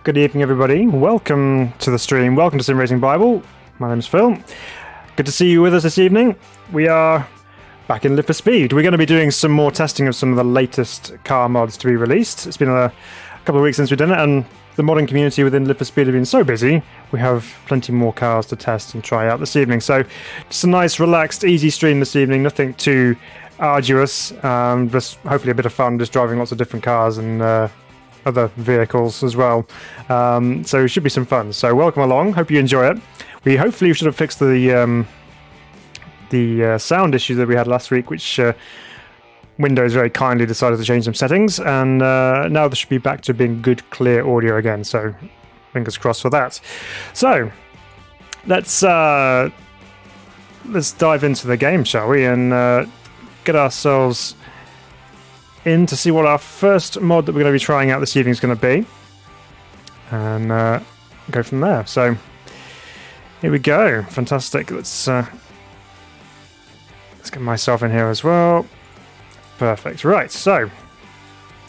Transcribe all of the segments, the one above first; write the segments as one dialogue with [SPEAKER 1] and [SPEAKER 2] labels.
[SPEAKER 1] Good evening, everybody. Welcome to the stream. Welcome to Sim Racing Bible. My name is Phil. Good to see you with us this evening. We are back in Live for Speed. We're going to be doing some more testing of some of the latest car mods to be released. It's been a couple of weeks since we've done it, and the modding community within Live for Speed have been so busy. We have plenty more cars to test and try out this evening. So just a nice, relaxed, easy stream this evening. Nothing too arduous. Just hopefully a bit of fun, just driving lots of different cars and other vehicles as well. So it should be some fun. So welcome along. Hope you enjoy it. We hopefully should have fixed the sound issue that we had last week, which Windows very kindly decided to change some settings, and now this should be back to being good, clear audio again. So fingers crossed for that. So let's dive into the game, shall we, and get ourselves in to see what our first mod that we're going to be trying out this evening is going to be, and go from there. So here we go. Fantastic. Let's get myself in here as well. Perfect. Right, so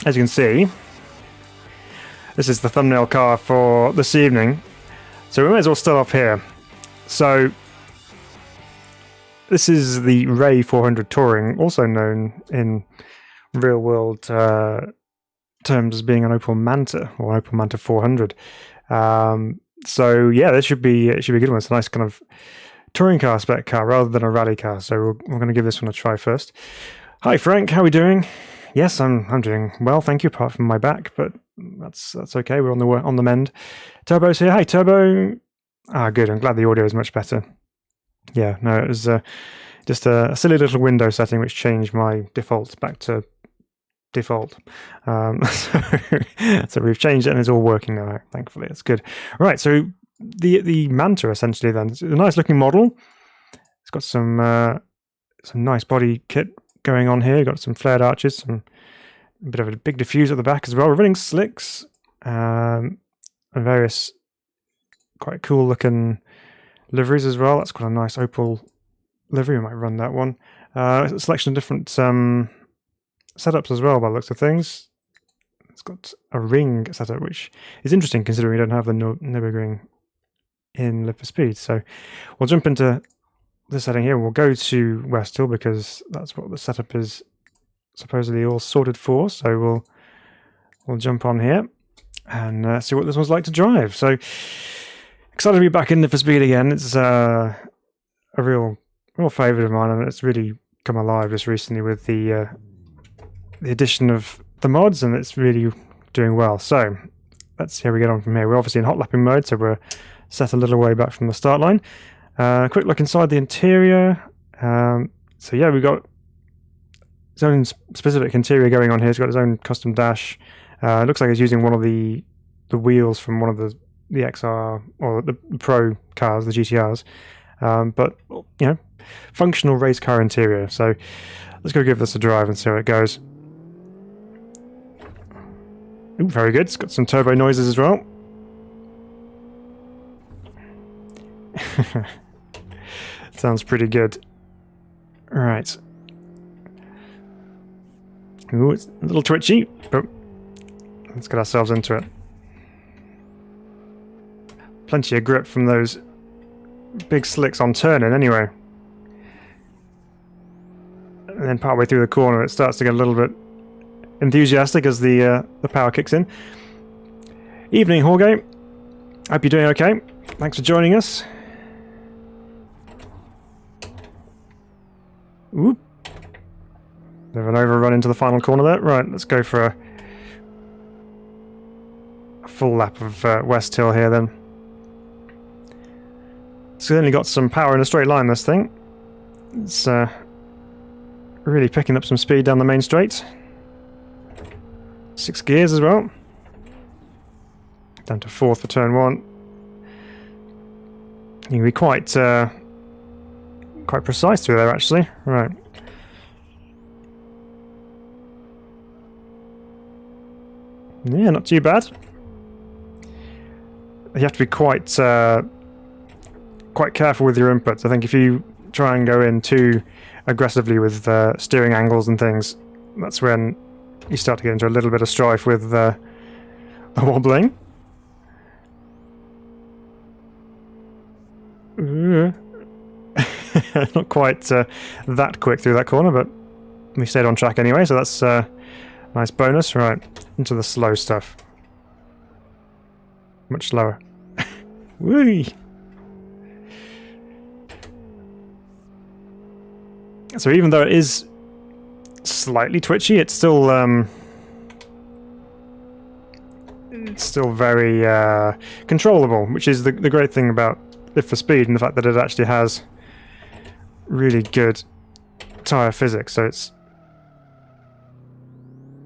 [SPEAKER 1] as you can see, this is the thumbnail car for this evening, so we may as well start off here. So this is the Ray 400 Touring, also known in real world terms as being an Opel Manta or Opel Manta 400. So yeah, this should be a good one. It's a nice kind of touring car spec car rather than a rally car. So we're going to give this one a try first. Hi Frank, how are we doing? Yes, I'm doing well, thank you. Apart from my back, but that's okay. We're on the mend. Turbo's here. Hi Turbo. Good. I'm glad the audio is much better. Yeah, no, it was just a silly little window setting which changed my default back to default. So we've changed it and it's all working now, thankfully. It's good. Right, so the Manta essentially then. It's a nice looking model. It's got some nice body kit going on here. Got some flared arches, a bit of a big diffuser at the back as well. We're running slicks and various quite cool looking liveries as well. That's quite a nice Opel livery. We might run that one. A selection of different setups as well by the looks of things. It's got a ring setup, which is interesting considering we don't have the Nürburgring in Live for Speed. So we'll jump into this setting here. We'll go to West Hill because that's what the setup is supposedly all sorted for. So we'll jump on here and see what this one's like to drive. So excited to be back in Live for Speed again. It's a real favourite of mine, and it's really come alive just recently with the addition of the mods, and it's really doing well. So let's see how we get on from here. We're obviously in hot lapping mode, so we're set a little way back from the start line. Quick look inside the interior. So yeah, we've got its own specific interior going on here. It's got its own custom dash. It looks like it's using one of the wheels from one of the XR or the Pro cars, the GT-Rs. But you know, functional race car interior. So let's go give this a drive and see how it goes. Ooh, very good. It's got some turbo noises as well. Sounds pretty good. Right. Ooh, it's a little twitchy, but let's get ourselves into it. Plenty of grip from those big slicks on turning anyway. And then partway through the corner it starts to get a little bit enthusiastic as the power kicks in. Evening, Jorge. Hope you're doing okay. Thanks for joining us. Whoop. Bit of an overrun into the final corner there. Right, let's go for a full lap of West Hill here then. Certainly got some power in a straight line, this thing. It's really picking up some speed down the main straight. 6 gears as well. Down to 4th for turn 1. You can be quite precise through there, actually. Right. Yeah, not too bad. You have to be quite careful with your inputs. I think if you try and go in too aggressively with steering angles and things, that's when you start to get into a little bit of strife with the wobbling. Not quite that quick through that corner, but we stayed on track anyway, so that's a nice bonus. Right, into the slow stuff. Much slower. Whee! So even though it is slightly twitchy, it's still very controllable, which is the great thing about Live for Speed, and the fact that it actually has really good tyre physics, so it's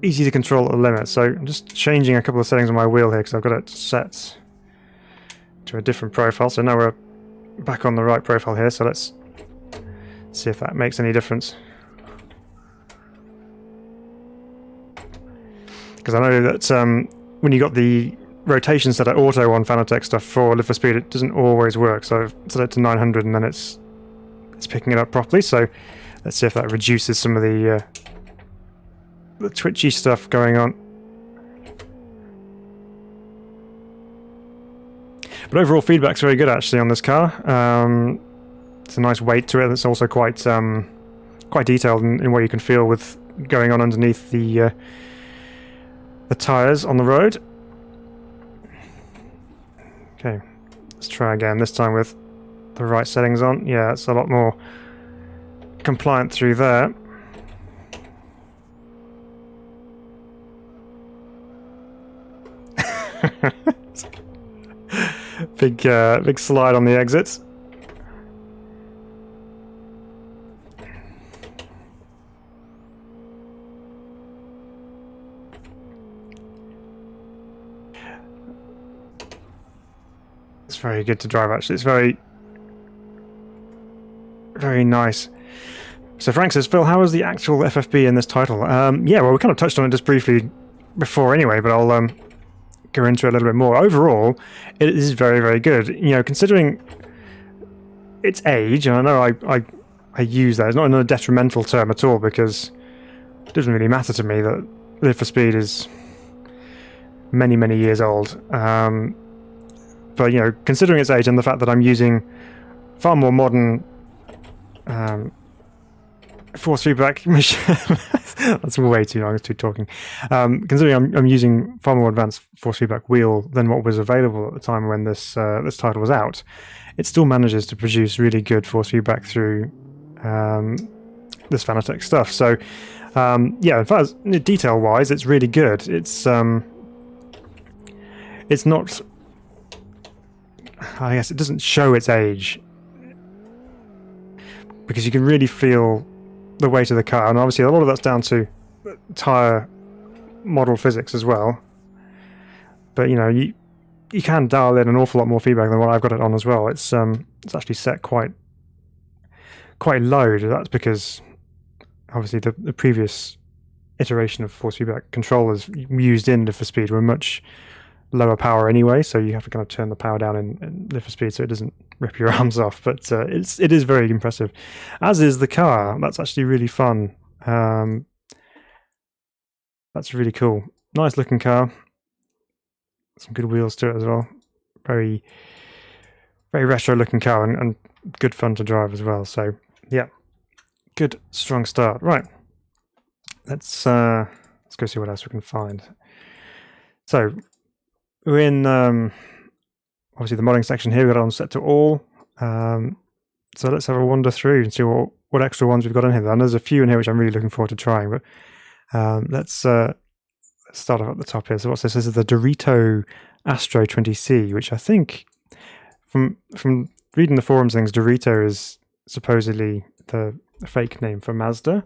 [SPEAKER 1] easy to control at the limit. So I'm just changing a couple of settings on my wheel here because I've got it set to a different profile. So now we're back on the right profile here, so let's see if that makes any difference. Because I know that when you got the rotation set at auto on Fanatec stuff for Live for Speed, it doesn't always work. So I've set it to 900 and then it's picking it up properly. So let's see if that reduces some of the twitchy stuff going on. But overall feedback's very good actually on this car. It's a nice weight to it. It's also quite detailed in what you can feel with going on underneath the tyres on the road. Okay, let's try again, this time with the right settings on. Yeah, it's a lot more compliant through there. Big slide on the exits. It's very good to drive actually. It's very nice. So Frank says, Phil, how is the actual FFB in this title? Yeah, well, we kind of touched on it just briefly before anyway, but I'll go into it a little bit more. Overall, it is very, very good. You know, considering its age, and I know I use that, it's not in a detrimental term at all, because it doesn't really matter to me that Live for Speed is many, many years old. But, you know, considering its age and the fact that I'm using far more modern force feedback machine. That's way too long, I was too talking. Considering I'm using far more advanced force feedback wheel than what was available at the time when this title was out, it still manages to produce really good force feedback through this Fanatec stuff. So yeah, as far as detail wise, it's really good. It's not, I guess it doesn't show its age, because you can really feel the weight of the car, and obviously a lot of that's down to tyre model physics as well. But you know, you can dial in an awful lot more feedback than what I've got it on as well. It's actually set quite low. That's because obviously the previous iteration of force feedback controllers used in Live for Speed were much lower power anyway, so you have to kind of turn the power down in Live for Speed so it doesn't rip your arms off. But it is very impressive, as is the car. That's actually really fun. That's really cool. Nice looking car. Some good wheels to it as well. Very, very retro looking car, and good fun to drive as well. So yeah, good strong start. Right, let's go see what else we can find. So we're in obviously the modding section here. We've got it on set to all. So let's have a wander through and see what extra ones we've got in here. And there's a few in here which I'm really looking forward to trying. But let's start off at the top here. So what's this? This is the Dorito Astro 20C, which I think, from reading the forums things, Dorito is supposedly the fake name for Mazda.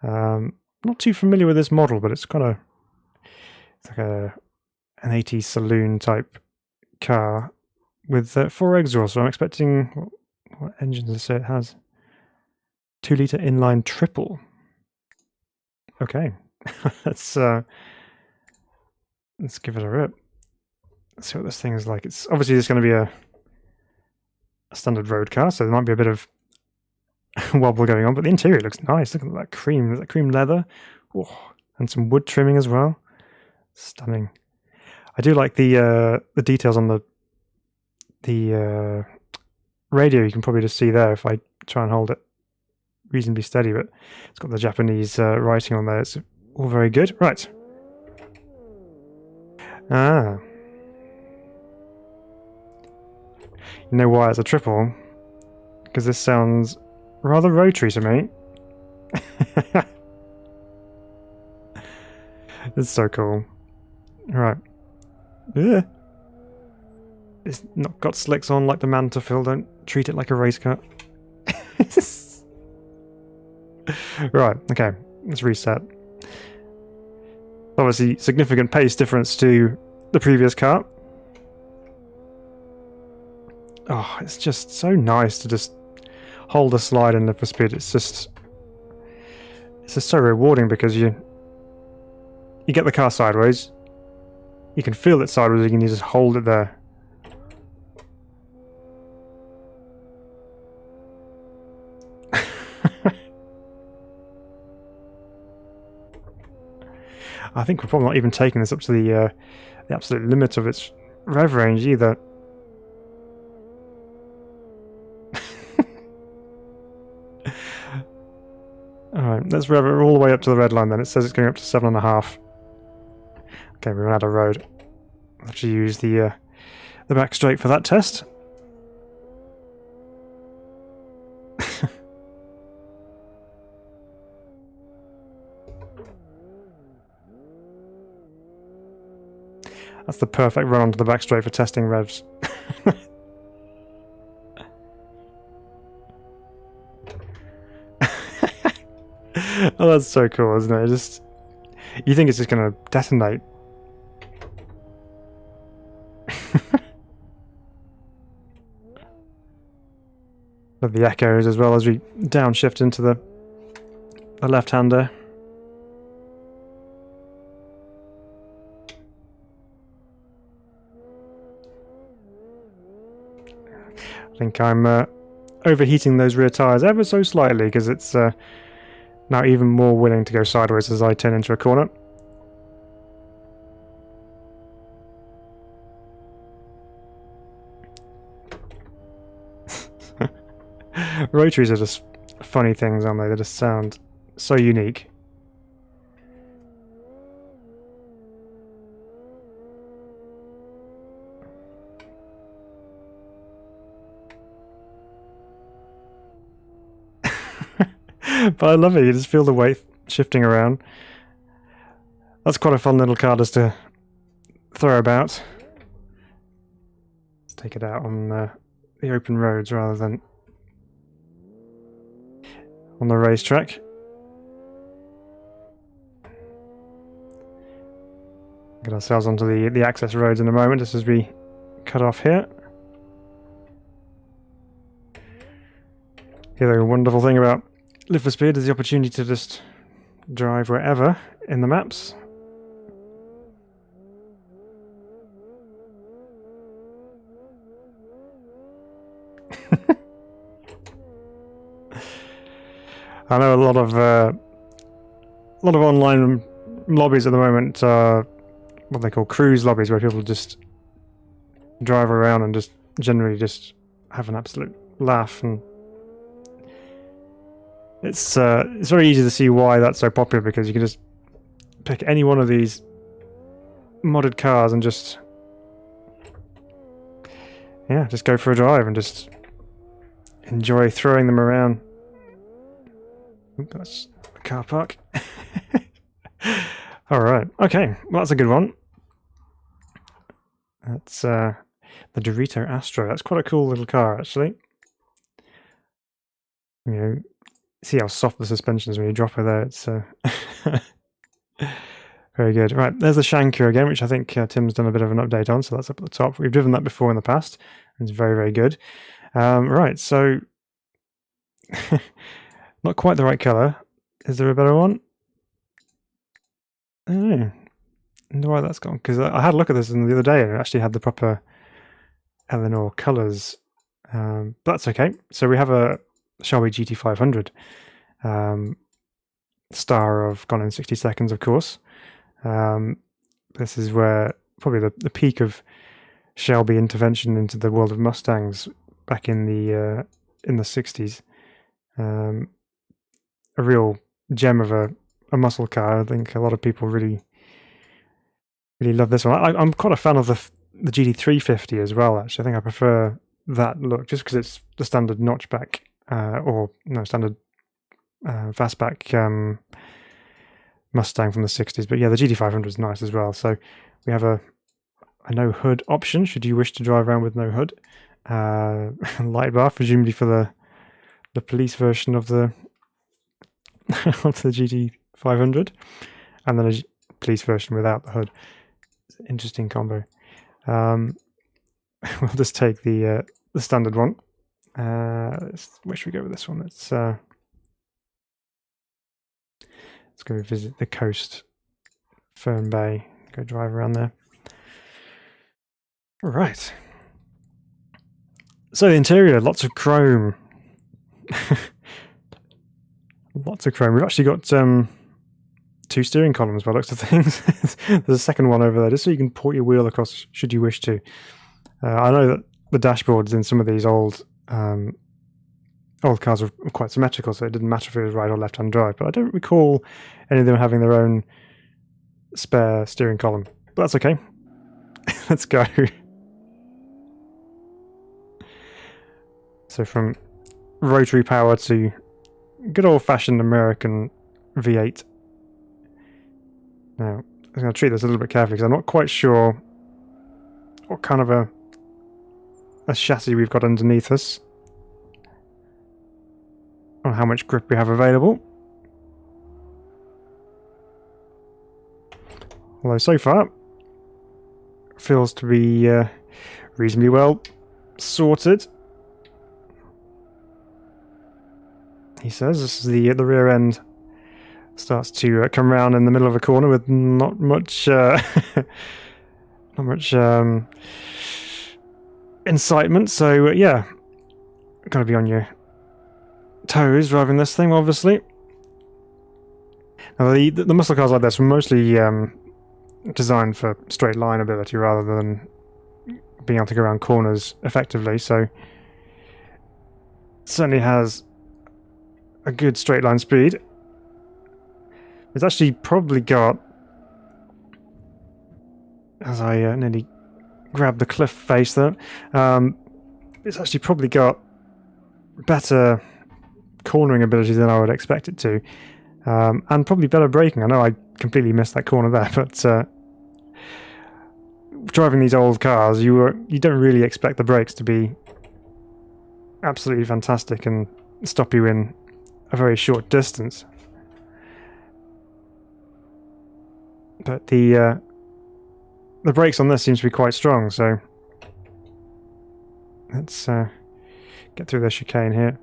[SPEAKER 1] Not too familiar with this model, but it's like an 80s saloon type car with 4 exhausts. So I'm expecting, what engine does it say it has? 2-litre inline triple. Okay, let's give it a rip. Let's see what this thing is like. It's obviously just going to be a standard road car, so there might be a bit of wobble going on, but the interior looks nice. Look at that cream. There's that cream leather. Oh, and some wood trimming as well. Stunning. I do like the details on the radio you can probably just see there if I try and hold it reasonably steady, but it's got the Japanese writing on there. It's all very good. Right. Ah. You know why it's a triple? Because this sounds rather rotary to me. It's so cool. Right. Yeah. It's not got slicks on like the Manta, Phil. Don't treat it like a race car. Right, okay. Let's reset. Obviously, significant pace difference to the previous car. Oh, it's just so nice to just hold the slide and live for speed. It's just so rewarding because you get the car sideways. You can feel it sideways, you can just hold it there. I think we're probably not even taking this up to the absolute limit of its rev range either. Alright, let's rev it all the way up to the red line then. It says it's going up to 7.5. Okay, we ran out of road. I'll have to use the back straight for that test. That's the perfect run onto the back straight for testing revs. Oh, that's so cool, isn't it? Just, you think it's just going to detonate. Love the echoes as well as we downshift into the left-hander. I think I'm overheating those rear tyres ever so slightly because it's now even more willing to go sideways as I turn into a corner. Rotaries are just funny things, aren't they? They just sound so unique. But I love it, you just feel the weight shifting around. That's quite a fun little car just to throw about. Let's take it out on the open roads rather than on the racetrack. Get ourselves onto the access roads in a moment just as we cut off here. The other wonderful thing about Live for Speed is the opportunity to just drive wherever in the maps. I know a lot of online lobbies at the moment are what they call cruise lobbies, where people just drive around and just generally just have an absolute laugh, and it's very easy to see why that's so popular, because you can just pick any one of these modded cars and just go for a drive and just enjoy throwing them around. Oop, that's the car park. Alright, okay, well that's a good one. That's the Dorito Astro. That's quite a cool little car, actually. You know, see how soft the suspension is when you drop her there. It's very good. Right, there's the Shanker again, which I think Tim's done a bit of an update on, so that's up at the top. We've driven that before in the past. It's very, very good. Right, so not quite the right colour. Is there a better one? I don't know. I wonder why that's gone, because I had a look at this the other day and it actually had the proper Eleanor colours. But that's okay. So we have a Shelby GT500 star of Gone in 60 Seconds, of course. This is where probably the peak of Shelby intervention into the world of Mustangs back in the 60s. A real gem of a muscle car. I think a lot of people really love this one. I'm quite a fan of the GT350 as well. Actually, I think I prefer that look just because it's the standard notchback standard fastback Mustang from the 60s. But yeah, the GT500 is nice as well. So we have a no hood option should you wish to drive around with no hood. Light bar, presumably for the police version of the of the GT500, and then a police version without the hood. It's an interesting combo. We'll just take the standard one. Where should we go with this one? Let's go visit the coast, Fern Bay. Go drive around there. All right. So the interior, lots of chrome. Lots of chrome. We've actually got 2 steering columns by the looks of things. There's a second one over there, just so you can port your wheel across should you wish to. I know that the dashboards in some of these old cars are quite symmetrical, so it didn't matter if it was right or left-hand drive, but I don't recall any of them having their own spare steering column. But that's okay. Let's go. So from rotary power to good old-fashioned American V8. Now, I'm going to treat this a little bit carefully because I'm not quite sure what kind of a chassis we've got underneath us, or how much grip we have available. Although so far, feels to be reasonably well sorted. He says this is the rear end starts to come around in the middle of a corner with not much incitement. So yeah, gotta be on your toes driving this thing, obviously. Now the muscle cars like this were mostly designed for straight line ability rather than being able to go around corners effectively. So it certainly has a good straight line speed. It's actually probably got, as I nearly grabbed the cliff face there, it's actually probably got better cornering ability than I would expect it to, and probably better braking. I know I completely missed that corner there, but driving these old cars, you don't really expect the brakes to be absolutely fantastic and stop you in a very short distance. But the brakes on this seems to be quite strong, so let's get through the chicane here.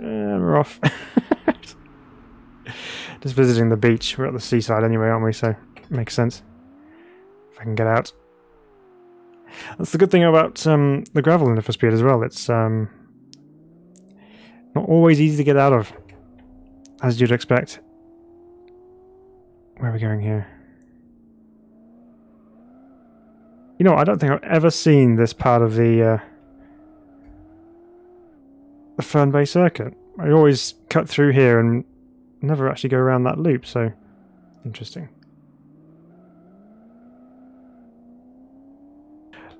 [SPEAKER 1] We're off. Just visiting the beach. We're at the seaside anyway, aren't we? So it makes sense. If I can get out. That's the good thing about the gravel in Need for Speed as well. It's not always easy to get out of, as you'd expect. Where are we going here? You know, I don't think I've ever seen this part of the Fern Bay circuit. I always cut through here and never actually go around that loop, so interesting.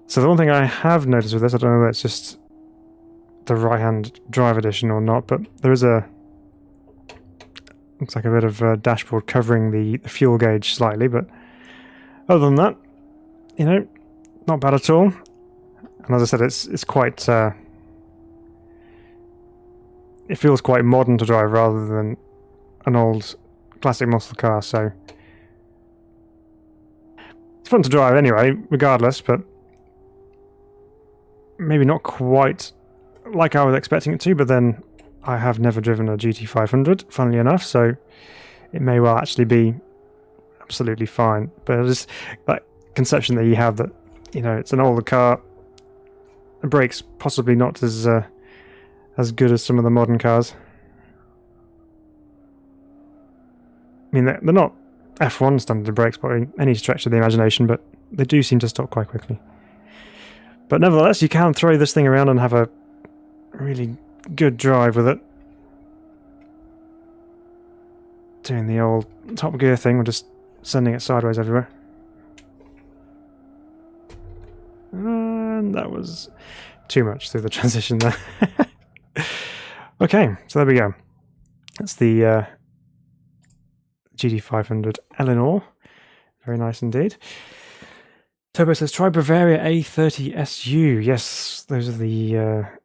[SPEAKER 1] So the one thing I have noticed with this, I don't know if it's just the right-hand drive edition or not, but there is looks like a bit of dashboard covering the fuel gauge slightly, but other than that, you know, not bad at all. And as I said, it's quite, it feels quite modern to drive rather than an old classic muscle car, so it's fun to drive anyway, regardless, but maybe not quite like I was expecting it to, but then I have never driven a GT500, funnily enough, so it may well actually be absolutely fine. But it's that conception that you have that, you know, it's an older car, the brakes possibly not as good as some of the modern cars. I mean, they're not F1 standard brakes by any stretch of the imagination, but they do seem to stop quite quickly. But nevertheless, you can throw this thing around and have a really good drive with it. Doing the old Top Gear thing, we're just sending it sideways everywhere. And that was too much through the transition there. Okay, so there we go. That's the GT500 Eleanor. Very nice indeed. Turbo says, try Bavaria A30 SU. Yes, those are the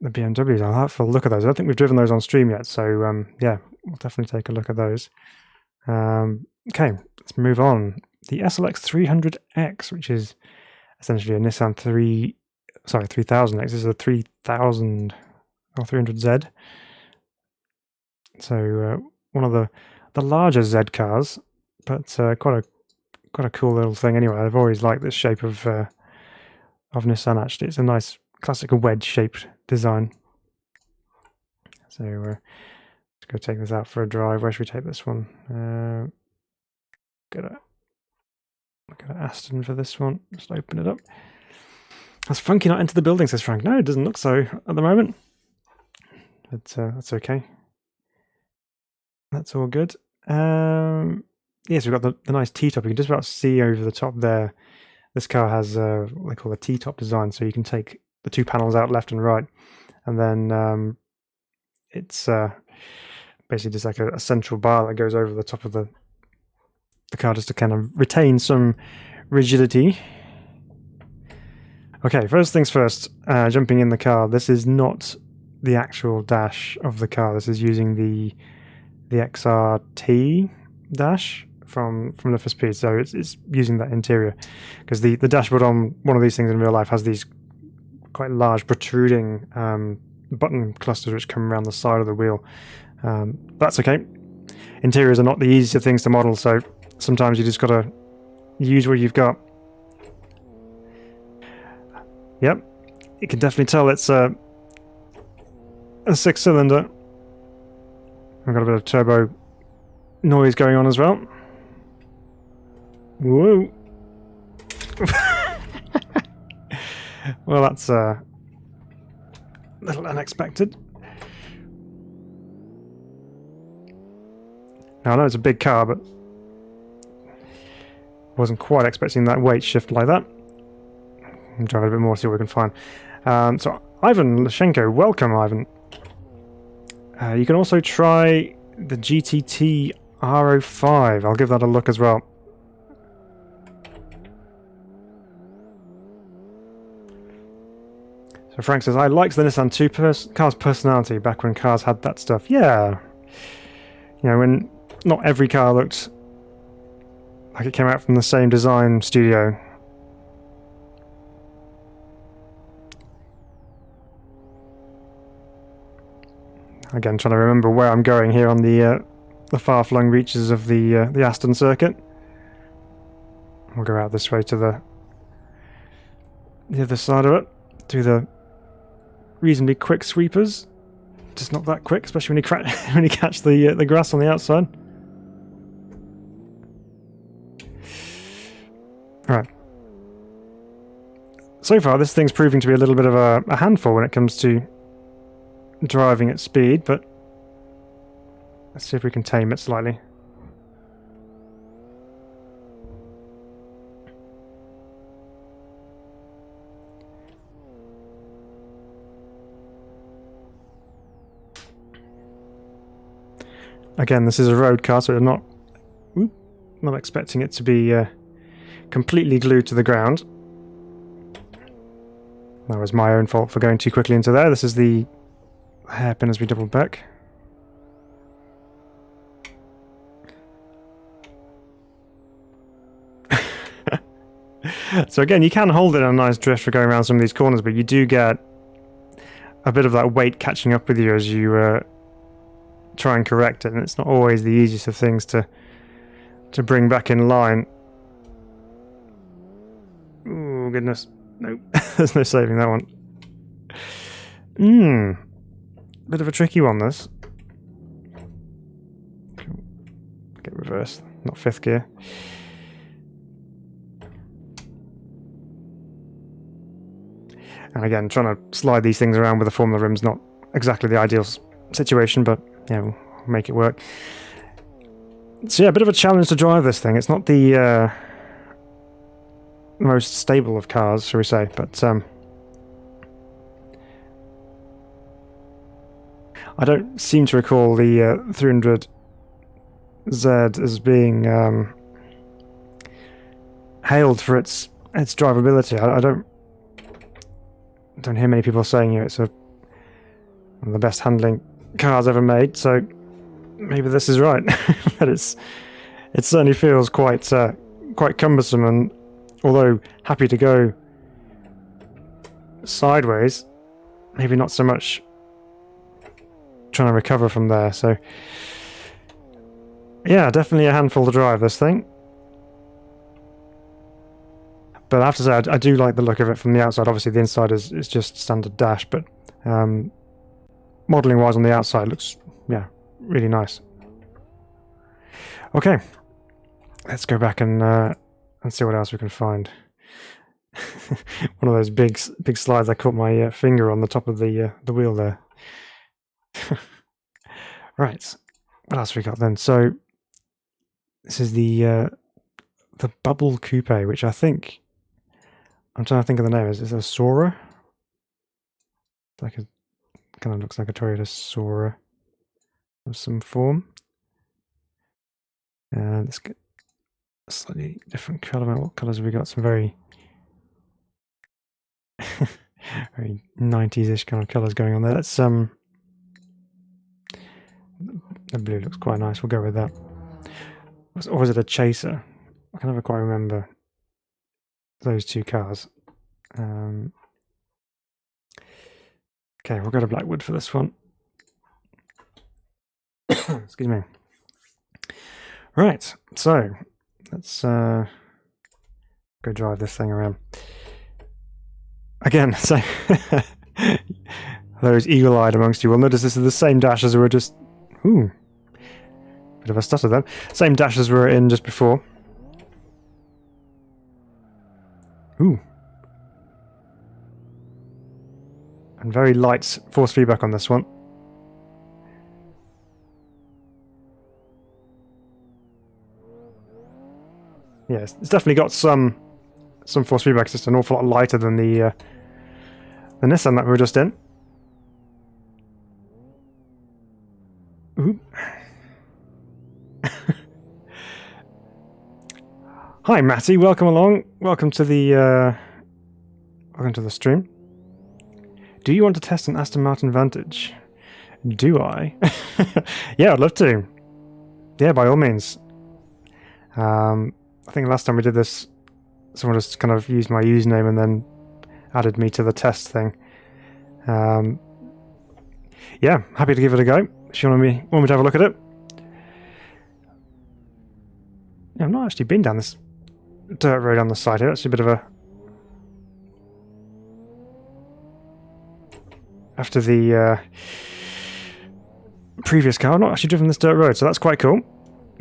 [SPEAKER 1] BMWs. I'll have a look at those. I don't think we've driven those on stream yet, so yeah, we'll definitely take a look at those. Okay, let's move on. The SLX 300X, which is essentially a Nissan 3000X. This is a 3000 or 300Z. So one of the larger Z cars, but quite a cool little thing anyway. I've always liked this shape of Nissan. Actually, it's a nice classic wedge-shaped design. So let's go take this out for a drive. Where should we take this one? Look at Aston for this one. Just open it up. Has Frankie not entered the building, says Frank. No, it doesn't look so at the moment. But that's okay. That's all good. Yes, we've got the nice T-top. You can just about see over the top there. This car has what they call a T-top design, so you can take the two panels out left and right. And then it's basically just like a central bar that goes over the top of the car just to kind of retain some rigidity. Okay, first things first, jumping in the car. This is not the actual dash of the car. This is using the XRT dash from Need for Speed, so it's using that interior, because the dashboard on one of these things in real life has these quite large protruding button clusters which come around the side of the wheel. That's okay. Interiors are not the easiest things to model, so sometimes you just got to use what you've got. Yep, you can definitely tell it's a 6-cylinder. I've got a bit of turbo noise going on as well. Whoa! Well, that's a little unexpected. Now, I know it's a big car, but wasn't quite expecting that weight shift like that. I'm driving a bit more, see what we can find. So, Ivan Lashenko, welcome, Ivan. You can also try the GT-R 05. I'll give that a look as well. So Frank says, I liked the Nissan 2 car's personality back when cars had that stuff. Yeah. You know, when not every car looked like it came out from the same design studio. Again, trying to remember where I'm going here on the far-flung reaches of the Aston circuit. We'll go out this way to the other side of it. Do the reasonably quick sweepers. Just not that quick, especially when you catch the grass on the outside. All right. So far, this thing's proving to be a little bit of a handful when it comes to driving at speed, but let's see if we can tame it slightly. Again, this is a road car, so I'm not expecting it to be completely glued to the ground. That was my own fault for going too quickly into there. This is the hairpin as we double back. So again, you can hold it in a nice drift for going around some of these corners, but you do get a bit of that weight catching up with you as you try and correct it, and it's not always the easiest of things to bring back in line. Oh goodness, no, there's no saving that one. Bit of a tricky one, this. Get reverse, not fifth gear. And again, trying to slide these things around with the Formula rims, not exactly the ideal situation, but yeah, we'll make it work. So yeah, a bit of a challenge to drive this thing. It's not the most stable of cars, shall we say, but I don't seem to recall the 300Z as being hailed for its drivability. I don't hear many people saying it's one of the best handling cars ever made, so maybe this is right. But it certainly feels quite cumbersome, and although happy to go sideways, maybe not so much trying to recover from there. So yeah, definitely a handful to drive, this thing. But I have to say, I do like the look of it from the outside. Obviously the inside is just standard dash, but modelling wise on the outside looks, yeah, really nice. Okay, let's go back and see what else we can find. One of those big slides. I caught my finger on the top of the wheel there. Right, what else we got then? So this is the bubble coupe, which I think, I'm trying to think of the name. Is it a Sora? It's like kind of looks like a Toyota Sora of some form. And let's get a slightly different colour. What colours have we got? Some very very 90s-ish kind of colours going on there. Let's the blue looks quite nice. We'll go with that. Or was it a Chaser? I can never quite remember those two cars. Okay, we'll go to Blackwood for this one. Excuse me. Right, so let's go drive this thing around. Again, so those eagle-eyed amongst you will notice this is the same dash as we were just... Ooh, bit of a stutter then. Same dash as we were in just before. Ooh. And very light force feedback on this one. Yes, it's definitely got some force feedback. It's just an awful lot lighter than the Nissan that we were just in. Ooh. Hi, Matty. Welcome along. Welcome to the stream. Do you want to test an Aston Martin Vantage? Do I? Yeah, I'd love to. Yeah, by all means. I think last time we did this, someone just kind of used my username and then added me to the test thing. Yeah, happy to give it a go. If you want me to have a look at it. Yeah, I've not actually been down this dirt road on the side here. That's a bit of a... After the previous car, I've not actually driven this dirt road, so that's quite cool.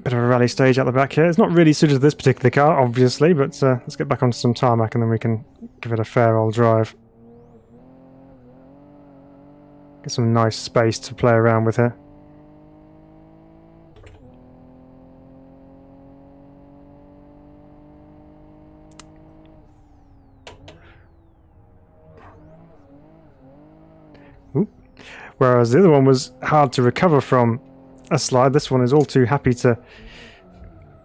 [SPEAKER 1] Bit of a rally stage out the back here. It's not really suited to this particular car, obviously, but let's get back onto some tarmac and then we can give it a fair old drive. Get some nice space to play around with here. Ooh. Whereas the other one was hard to recover from a slide, this one is all too happy to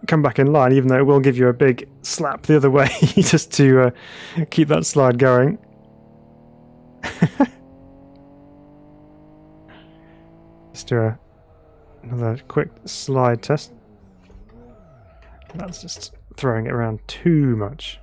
[SPEAKER 1] come back in line, even though it will give you a big slap the other way just to keep that slide going. Let's do another quick slide test. That's just throwing it around too much.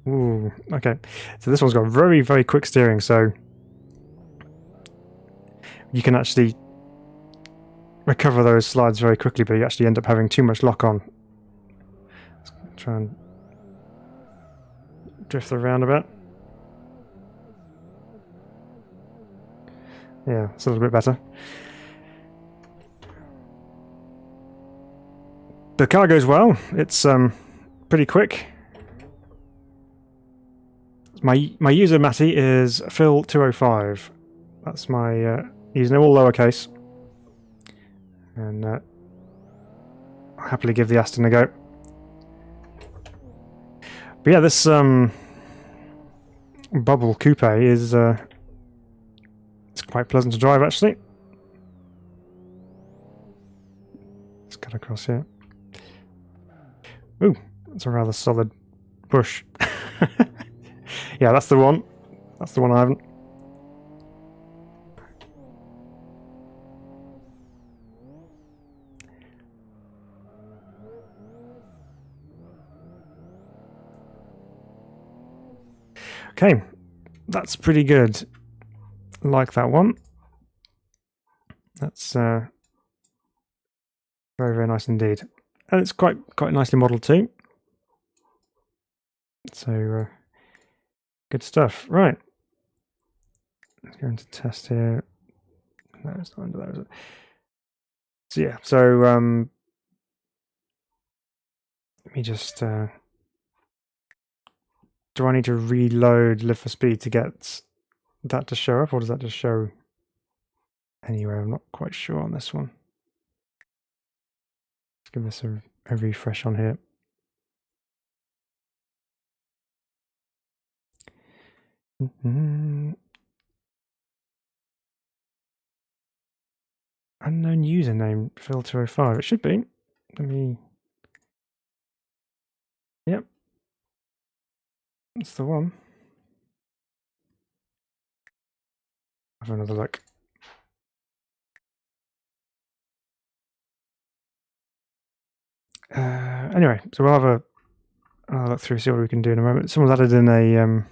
[SPEAKER 1] Ooh, okay. So this one's got very, very quick steering, so you can actually recover those slides very quickly, but you actually end up having too much lock on. Let's try and drift around a bit. Yeah, it's a little bit better. The car goes well. It's pretty quick. My user Matty is Phil205. That's my username, all lowercase. And I'll happily give the Aston a go. But yeah, this bubble coupe is it's quite pleasant to drive actually. Let's cut across here. Ooh, that's a rather solid bush. Yeah, that's the one. That's the one I haven't. Okay, that's pretty good. Like that one. That's very, very nice indeed. And it's quite nicely modelled too. So good stuff. Right. Let's go into test here. No, it's not under there, is it? So yeah, so let me just do I need to reload live for speed to get that to show up, or does that just show anywhere? I'm not quite sure on this one. Let's give this a refresh on here. Unknown username, Phil205. It should be. Let me. Yep. That's the one. Have another look. Anyway, so we'll have I'll look through, see what we can do in a moment. Someone's added in a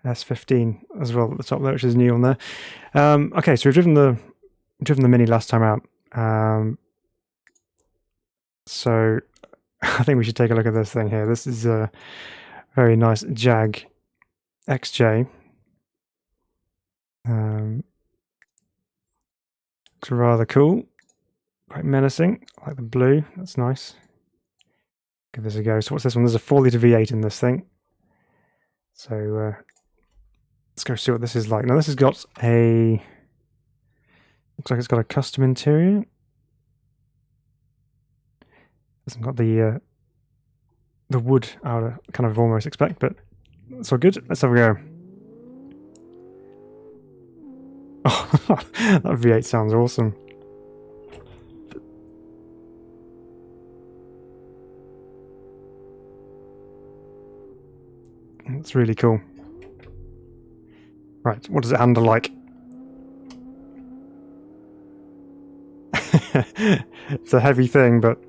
[SPEAKER 1] S15 as well at the top there, which is new on there. Okay, so we've driven the Mini last time out. So I think we should take a look at this thing here. This is a very nice Jag XJ. Looks rather cool, quite menacing. I like the blue, that's nice. Give this a go. So what's this one? There's a 4-litre V8 in this thing. So let's go see what this is like. Now this has got a, looks like it's got a custom interior. Hasn't got the wood I would kind of almost expect, but it's all good. Let's have a go. Oh, that V8 sounds awesome. That's really cool. Right, what does it handle like? It's a heavy thing, but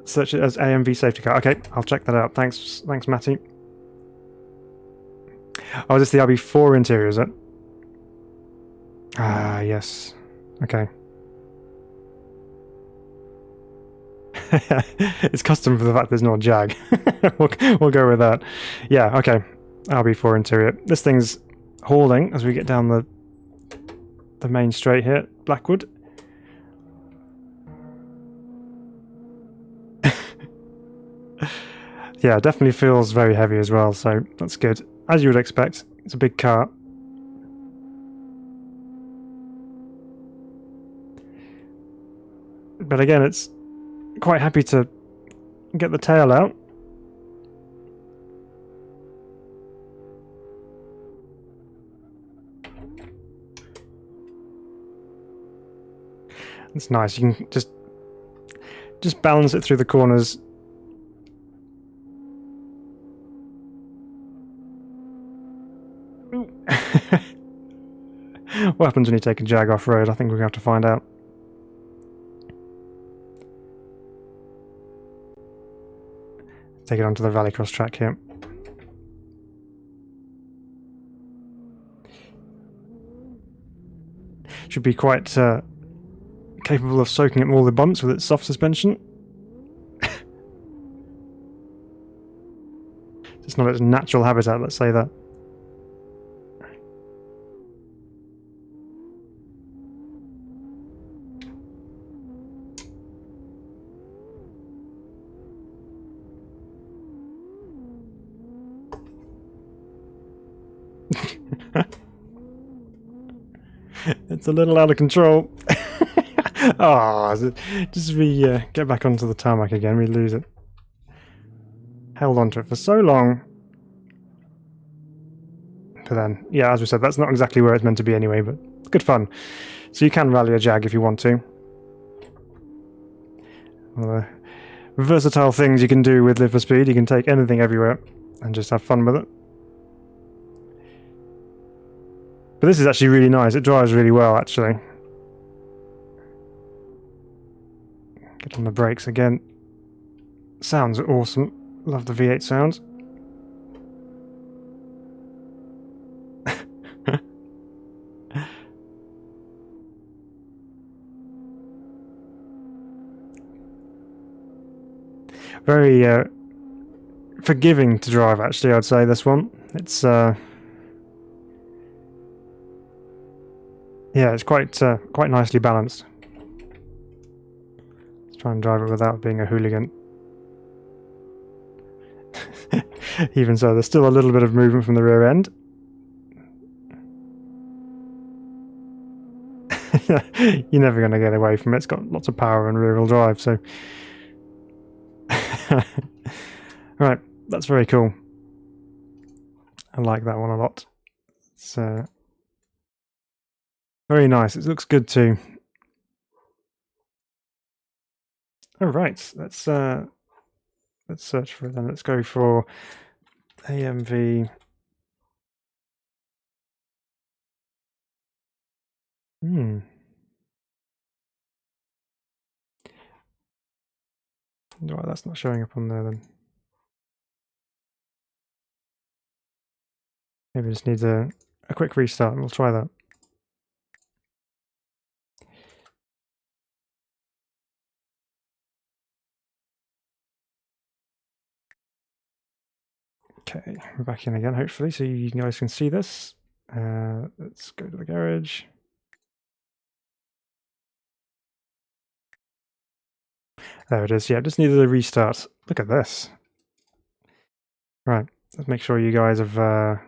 [SPEAKER 1] search it as AMV safety car. Okay, I'll check that out. Thanks, Matty. Oh, is this the RB4 interior, is it? Ah, yes. Okay. It's custom for the fact there's no Jag. we'll go with that. Yeah, okay. RB4 interior. This thing's hauling as we get down the main straight here, Blackwood. Yeah, it definitely feels very heavy as well, so that's good. As you would expect, it's a big car. But again, it's quite happy to get the tail out. It's nice. You can just balance it through the corners. What happens when you take a Jag off-road? I think we're going to have to find out. Take it onto the rallycross track here. Should be quite capable of soaking up all the bumps with its soft suspension. It's not its natural habitat, let's say that. It's a little out of control. Oh, just we get back onto the tarmac again, we lose it. Held onto it for so long. But then, yeah, as we said, that's not exactly where it's meant to be anyway, but it's good fun. So you can rally a Jag if you want to. One of the versatile things you can do with Live for Speed, you can take anything everywhere and just have fun with it. But this is actually really nice, it drives really well actually. Get on the brakes again. Sounds awesome. Love the V8 sounds. Very forgiving to drive actually, I'd say, this one. It's yeah, it's quite nicely balanced. Let's try and drive it without being a hooligan. Even so, there's still a little bit of movement from the rear end. You're never going to get away from it. It's got lots of power and rear-wheel drive, so... Right, that's very cool. I like that one a lot. It's very nice. It looks good too. All right, let's search for it then. Let's go for AMV. Right, that's not showing up on there then. Maybe it just needs a quick restart and we'll try that. Okay, we're back in again, hopefully, so you guys can see this. Let's go to the garage. There it is, yeah, just needed a restart. Look at this. Right, let's make sure you guys have... I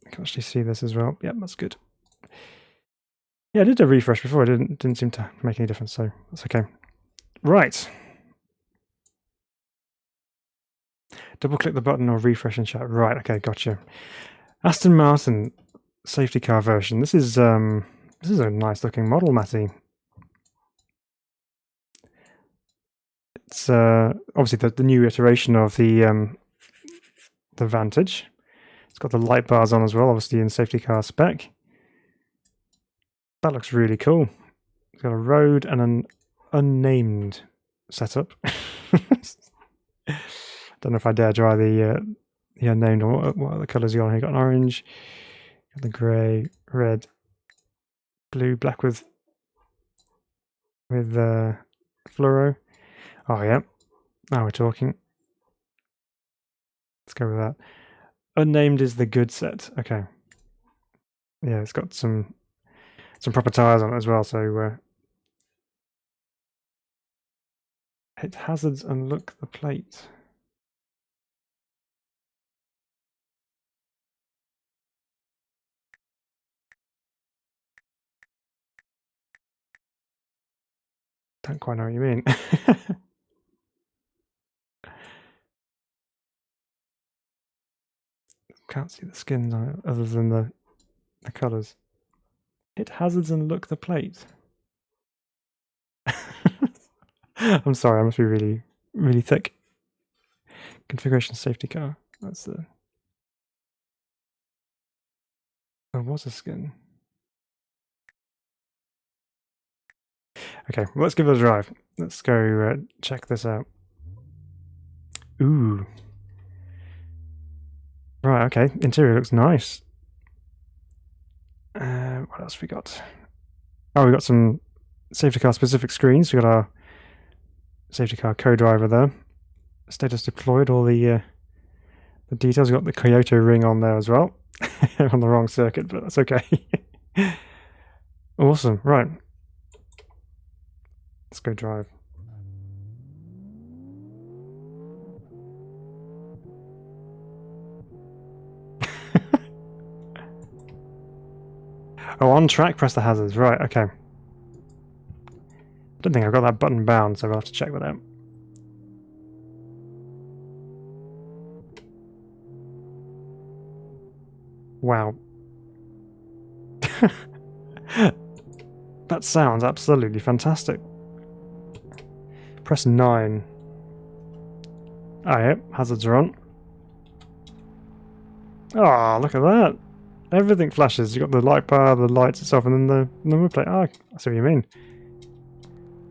[SPEAKER 1] can actually see this as well. Yep, that's good. Yeah, I did a refresh before, it didn't seem to make any difference, so that's okay. Right. Double click the button or refresh and chat. Right, okay, gotcha. Aston Martin safety car version. This is a nice looking model, Matty. It's obviously the new iteration of the Vantage. It's got the light bars on as well, obviously in safety car spec. That looks really cool. It's got a road and an unnamed setup. Don't know if I dare try the unnamed or what other colours you got on here. Got an orange, got the grey, red, blue, black with fluoro. Oh yeah, now we're talking. Let's go with that. Unnamed is the good set. Okay. Yeah, it's got some proper tyres on it as well, so hit hazards and look the plate. Don't quite know what you mean. Can't see the skins on it other than the colours. Hit hazards and look the plate. I'm sorry, I must be really, really thick. Configuration safety car. That's the... There was a skin. Okay, well, let's give it a drive. Let's go check this out. Ooh. Right, okay. Interior looks nice. What else we got? Oh, we got some safety car specific screens. We got our safety car co-driver there. status deployed, all the details. We've got the Kyoto ring on there as well. On the wrong circuit, but that's okay. Awesome, right. Let's go drive. Oh, on track, press the hazards. Right, okay. I don't think I've got that button bound, so we'll have to check that out. Wow. That sounds absolutely fantastic. Press 9. Ah, yep, hazards are on. Oh, look at that. Everything flashes. You've got the light bar, the lights itself, and then the number plate. Oh, I see what you mean.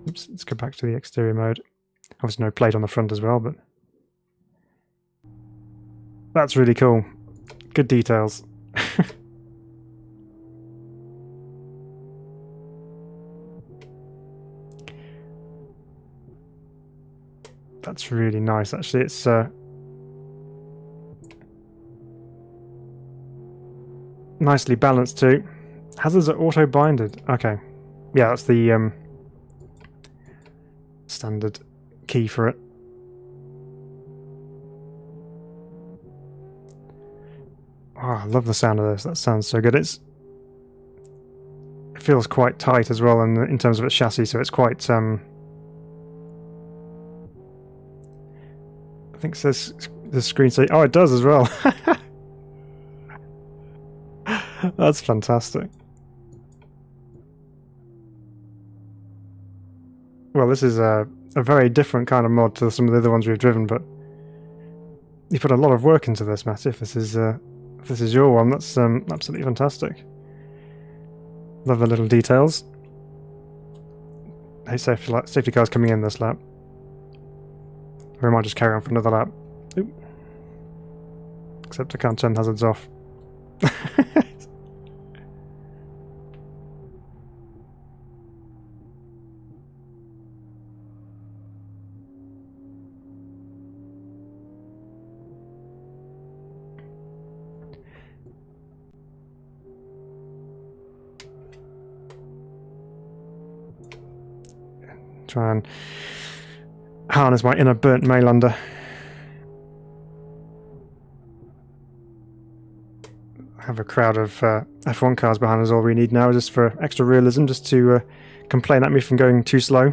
[SPEAKER 1] Oops, let's go back to the exterior mode. Obviously no plate on the front as well, but... That's really cool. Good details. That's really nice, actually. It's nicely balanced too. Hazards are auto-binded. Okay. Yeah, that's the standard key for it. Oh, I love the sound of this. That sounds so good. It feels quite tight as well in terms of its chassis, so it's quite... I think it says the screen say... Oh, it does as well. That's fantastic. Well, this is a very different kind of mod to some of the other ones we've driven, but you put a lot of work into this, Matt. If this is your one, that's absolutely fantastic. Love the little details. Hey, safety car's coming in this lap. Or I might just carry on for another lap. Oop. Except I can't turn hazards off. Try and harness my inner burnt Maylander. I have a crowd of F1 cars behind us. All we need now is just for extra realism, just to complain at me from going too slow.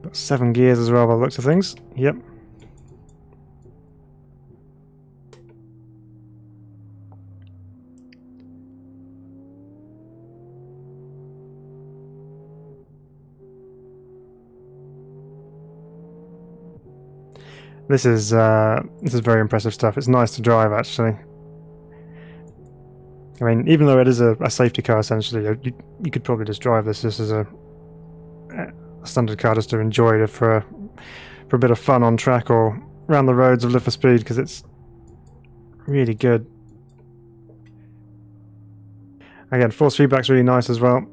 [SPEAKER 1] Got 7 gears as well by the looks of things. Yep. This is very impressive stuff. It's nice to drive, actually. I mean, even though it is a safety car, essentially, you could probably just drive this just as a standard car, just to enjoy it for a bit of fun on track or around the roads of Live for Speed, because it's really good. Again, force feedback's really nice as well.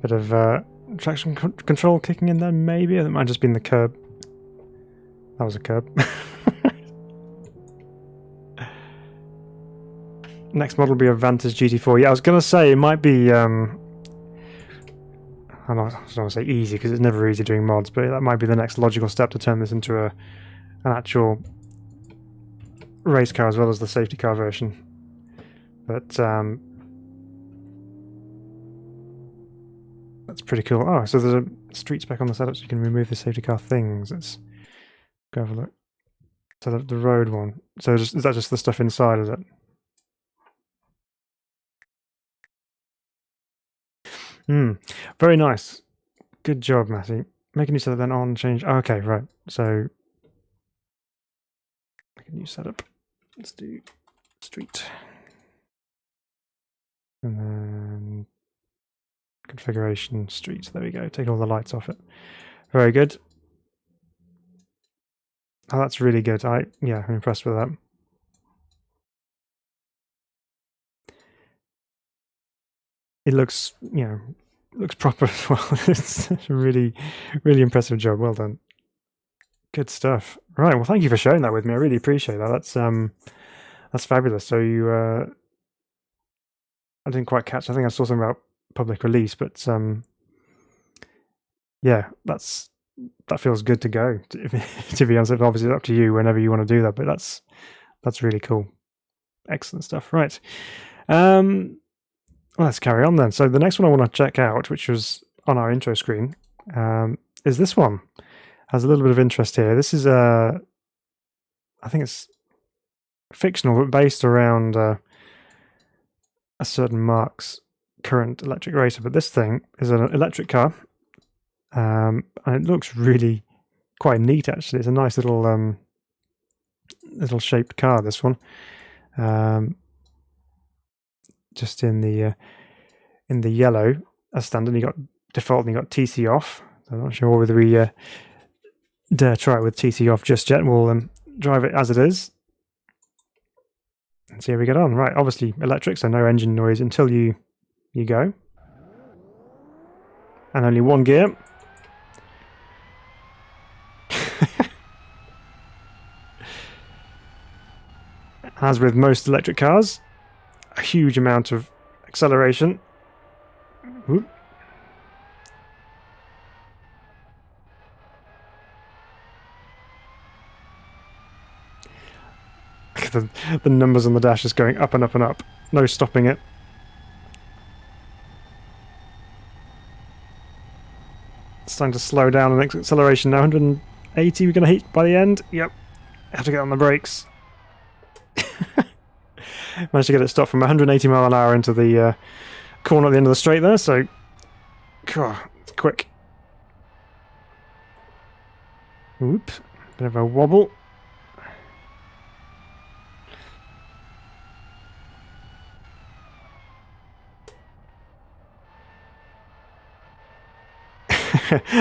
[SPEAKER 1] Bit of traction control kicking in there, maybe. That might have just been the curb. That was a curb. Next model will be a Vantage GT4. Yeah, I was going to say it might be... I don't want to say easy, because it's never easy doing mods, but that might be the next logical step to turn this into an actual race car as well as the safety car version. But that's pretty cool. Oh, so there's a street spec on the setup, so you can remove the safety car things. Let's go have a look. So the road one. So is that just the stuff inside, is it? Very nice. Good job, Matty. Make a new setup, then on, change. Oh, okay, right. So, make a new setup. Let's do street. And then configuration street. There we go. Take all the lights off it. Very good. Oh, that's really good. Yeah, I'm impressed with that. It looks, looks proper as well. It's a really, really impressive job. Well done. Good stuff. Right. Well, thank you for sharing that with me. I really appreciate that. That's fabulous. So you, I didn't quite catch. I think I saw something about public release, but yeah, that feels good to go. To be honest, obviously it's up to you whenever you want to do that, but that's really cool. Excellent stuff. Right. Well, let's carry on then. So the next one I want to check out, which was on our intro screen, is this one. Has a little bit of interest here. This is I think it's fictional, but based around a certain marque's current electric racer. But this thing is an electric car, and it looks really quite neat. Actually, it's a nice little shaped car. This one. Just in the yellow as standard. You got default and you got TC off. I'm not sure whether we dare try it with TC off just yet. We'll drive it as it is and see how we get on. Right, obviously electric, so no engine noise until you go. And only one gear. As with most electric cars, a huge amount of acceleration. Whoop. The numbers on the dash is going up and up and up. No stopping it. It's time to slow down on acceleration now. 180 we're going to hit by the end. Yep. Have to get on the brakes. Managed to get it stopped from 180 mile an hour into the corner at the end of the straight there, so it's quick. Oop, bit of a wobble.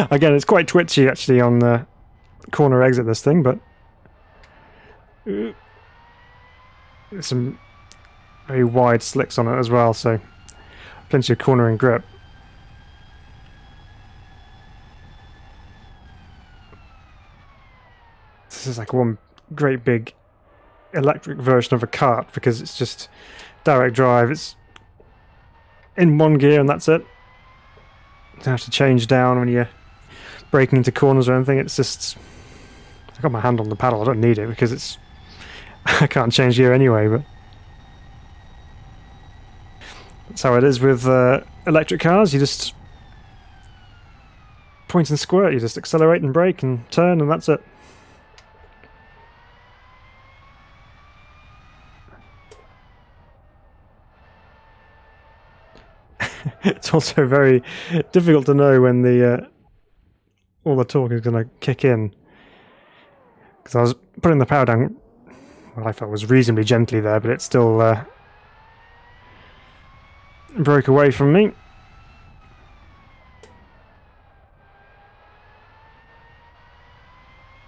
[SPEAKER 1] Again, it's quite twitchy actually on the corner exit, this thing, but there's some very wide slicks on it as well, so plenty of cornering grip. This is like one great big electric version of a kart because it's just direct drive. It's in one gear and that's it. You don't have to change down when you're braking into corners or anything. It's just, I've got my hand on the paddle. I don't need it because it's I can't change gear anyway, but that's how it is with electric cars. You just point and squirt. You just accelerate and brake and turn, and that's it. It's also very difficult to know when the all the torque is going to kick in, because I was putting the power down, well, I thought was reasonably gently there, but it still broke away from me.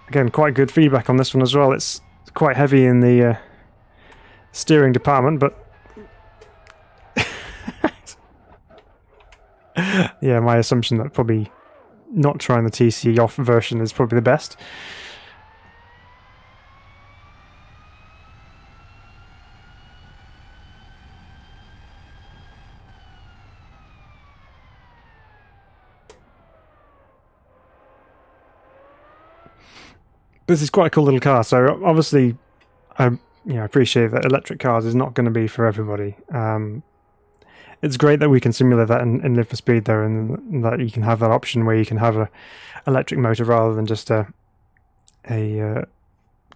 [SPEAKER 1] Again, quite good feedback on this one as well. It's quite heavy in the steering department, but yeah, my assumption that probably not trying the TC off version is probably the best. This is quite a cool little car, so obviously I appreciate that electric cars is not going to be for everybody. It's great that we can simulate that in Live for Speed though, and that you can have that option where you can have a electric motor rather than just a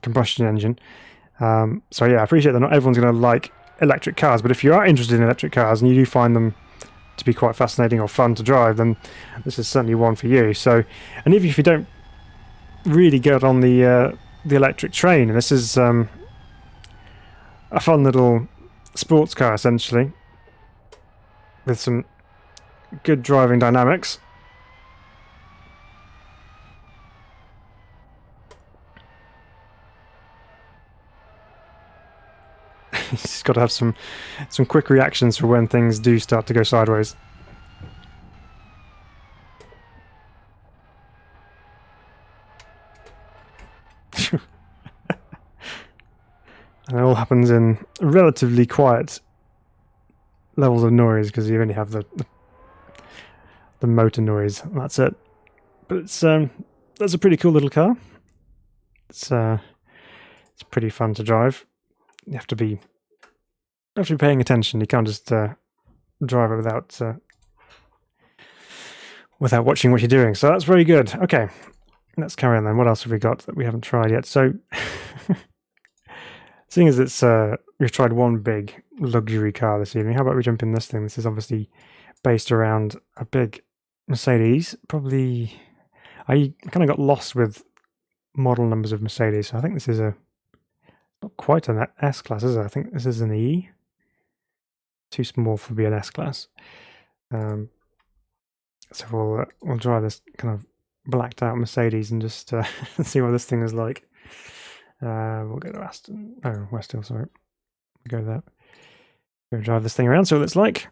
[SPEAKER 1] combustion engine. So yeah, I appreciate that not everyone's going to like electric cars, but if you are interested in electric cars and you do find them to be quite fascinating or fun to drive, then this is certainly one for you. So, and even if you don't really get on the electric train, and this is a fun little sports car essentially with some good driving dynamics. He's got to have some quick reactions for when things do start to go sideways. And it all happens in relatively quiet levels of noise because you only have the motor noise. That's it. But it's that's a pretty cool little car. It's pretty fun to drive. You have to be paying attention. You can't just drive it without watching what you're doing. So that's very good. Okay, let's carry on then. What else have we got that we haven't tried yet? So, seeing as it's we've tried one big luxury car this evening, how about we jump in this thing? This is obviously based around a big Mercedes. Probably, I kind of got lost with model numbers of Mercedes. So I think this is not quite an S class, is it? I think this is an E. Too small for be an S class. So we'll drive this kind of blacked out Mercedes and just see what this thing is like. We'll go to Aston. Oh, West Hill. Sorry. We'll go there. Go drive this thing around. See what it's like.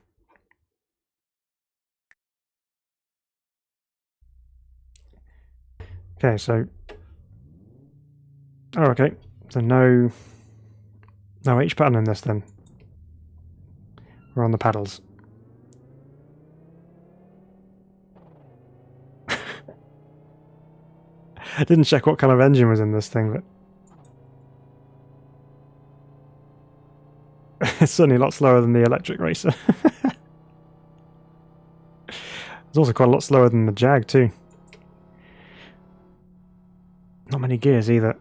[SPEAKER 1] Okay, so. Oh, okay. So no H pattern in this then. We're on the paddles. I didn't check what kind of engine was in this thing, but it's certainly a lot slower than the electric racer. It's also quite a lot slower than the Jag too. Not many gears either.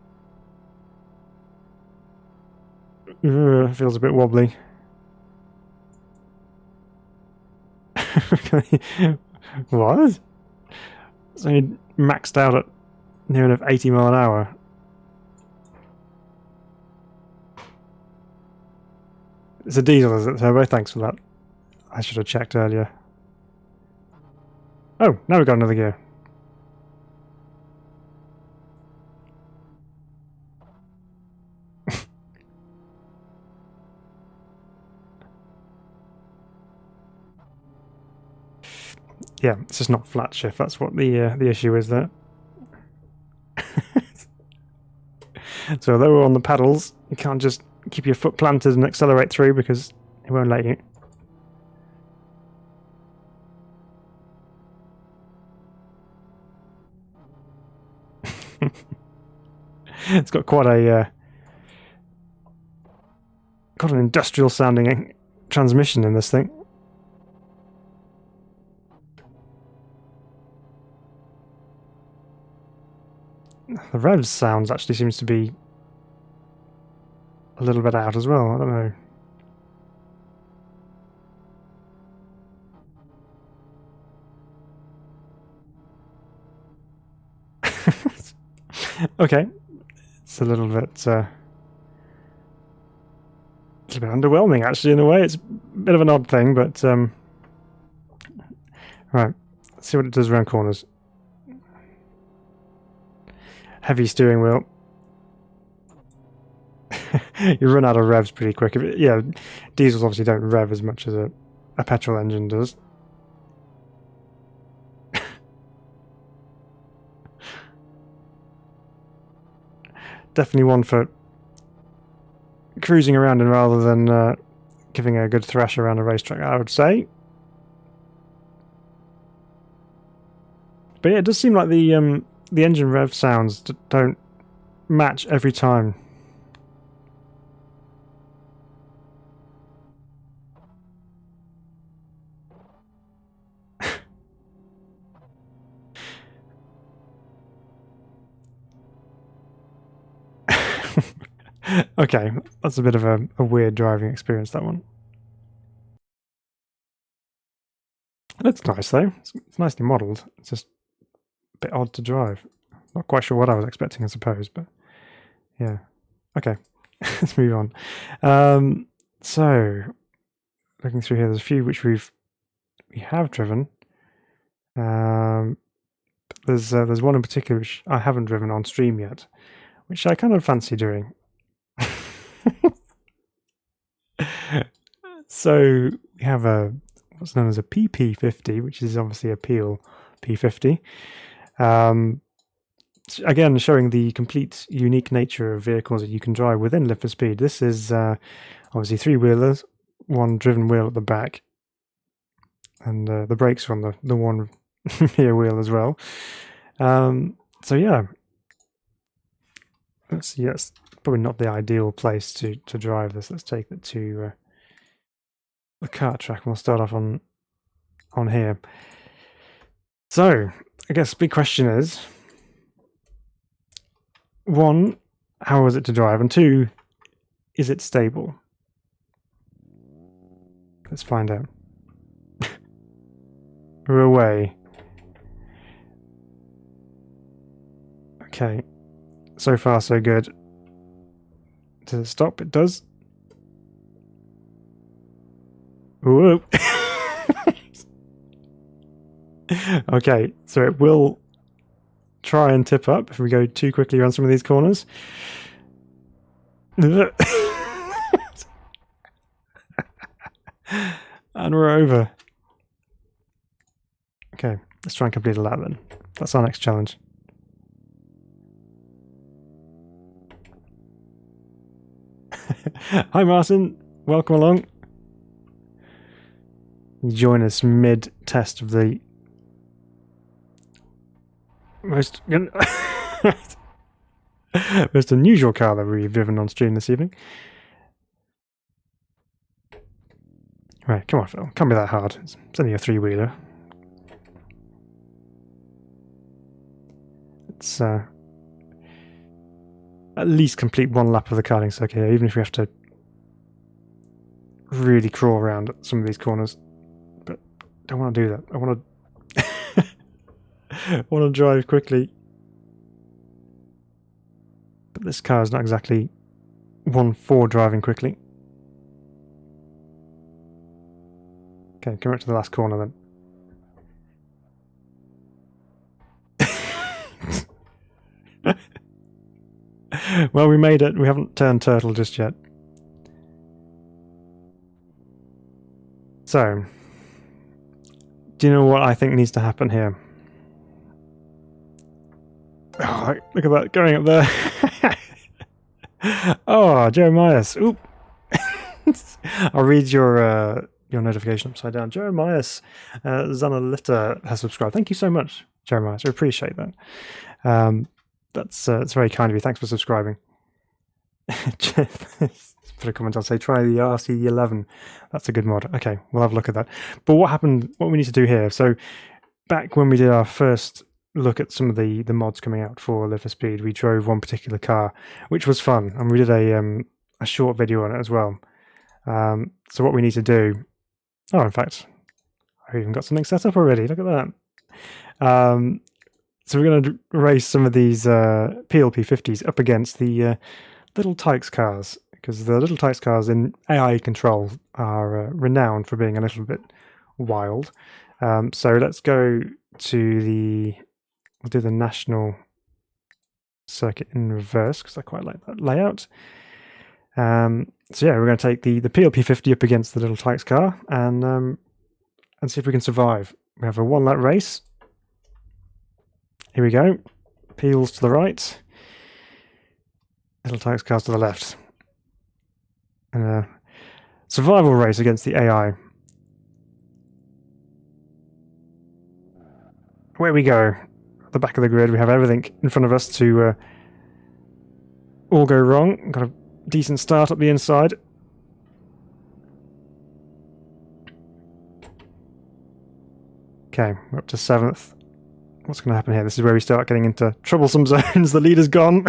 [SPEAKER 1] Feels a bit wobbly. What? So you maxed out at near enough 80 mile an hour. It's a diesel, is it, Turbo? Thanks for that. I should have checked earlier. Oh, now we've got another gear. Yeah, it's just not flat shift. That's what the issue is there. So although we're on the paddles, you can't just keep your foot planted and accelerate through because it won't let you. It's got quite an industrial sounding transmission in this thing. The revs sounds actually seems to be a little bit out as well. I don't know. Okay, it's a little bit underwhelming actually in a way. It's a bit of an odd thing, but right. Let's see what it does around corners. Heavy steering wheel. You run out of revs pretty quick. Yeah, diesels obviously don't rev as much as a petrol engine does. Definitely one for cruising around in rather than giving a good thrash around a racetrack, I would say. But yeah, it does seem like the engine rev sounds don't match every time. Okay, that's a bit of a weird driving experience, that one. Looks nice though. It's nicely modelled. It's just a bit odd to drive. Not quite sure what I was expecting, I suppose, but yeah. Okay, let's move on. So looking through here, there's a few which we have driven. There's one in particular which I haven't driven on stream yet, which I kind of fancy doing. So we have what's known as a PP50, which is obviously a Peel P50. Again, showing the complete unique nature of vehicles that you can drive within Live for Speed. This is obviously three-wheelers, one driven wheel at the back, and the brakes are on the one rear wheel as well. So yeah, let's see. That's probably not the ideal place to drive this. Let's take it to the kart track. We'll start off on here. So I guess the big question is, one, how is it to drive? And two, is it stable? Let's find out. We're away. Okay. So far, so good. Does it stop? It does. Whoa. Okay, so it will try and tip up if we go too quickly around some of these corners. And we're over. Okay, let's try and complete a lap then. That's our next challenge. Hi Martin, welcome along. You join us mid-test of the most unusual car that we've driven on stream this evening. Right, come on Phil, can't be that hard. It's only a three-wheeler. Let's at least complete one lap of the karting circuit here, even if we have to really crawl around some of these corners. But I don't want to do that. I want to I want to drive quickly. But this car is not exactly one for driving quickly. Okay, come up to the last corner then. Well, we made it. We haven't turned turtle just yet. So, do you know what I think needs to happen here? Oh, look at that, going up there. Oh, Jeremias. Oop. I'll read your notification upside down. Jeremias Zanalita has subscribed. Thank you so much, Jeremias. I appreciate that. That's it's very kind of you. Thanks for subscribing. Put a comment. I'll say try the RC11. That's a good mod. Okay, we'll have a look at that. But what happened? What we need to do here? So back when we did our first look at some of the mods coming out for Live for Speed, we drove one particular car, which was fun, and we did a short video on it as well. So what we need to do? Oh, in fact, I've even got something set up already. Look at that. So we're going to race some of these Peel P50s up against the Little Tykes cars, because the Little Tykes cars in AI control are renowned for being a little bit wild. So let's go to we'll do the national circuit in reverse, because I quite like that layout. So yeah, we're going to take the Peel P50 up against the Little Tykes car and see if we can survive. We have a one-lap race. Here we go. Peels to the right. Little Tykes cars to the left. And a survival race against the AI. Away we go. At the back of the grid, we have everything in front of us to all go wrong. Got a decent start up the inside. Okay, we're up to 7th. What's going to happen here? This is where we start getting into troublesome zones. The leader's gone.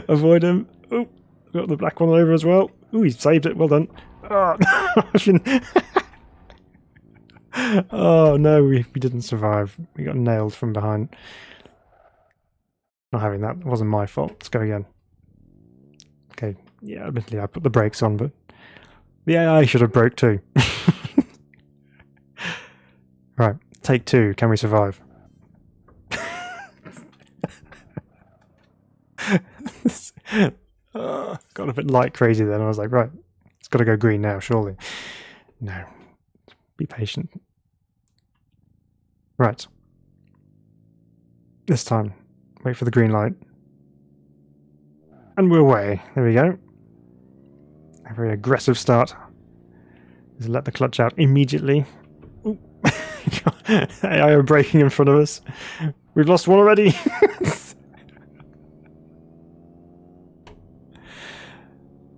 [SPEAKER 1] Avoid him. Oh, got the black one over as well. Oh, he saved it. Well done. Oh, Oh no, we didn't survive. We got nailed from behind. Not having that. It wasn't my fault. Let's go again. Okay, yeah, admittedly I put the brakes on, but the AI should have broke too. Right, take two. Can we survive? Got a bit light crazy then. I was like, right, it's got to go green now, surely. No. Be patient. Right. This time, wait for the green light. And we're away. There we go. A very aggressive start. Just let the clutch out immediately. AI are braking in front of us. We've lost one already.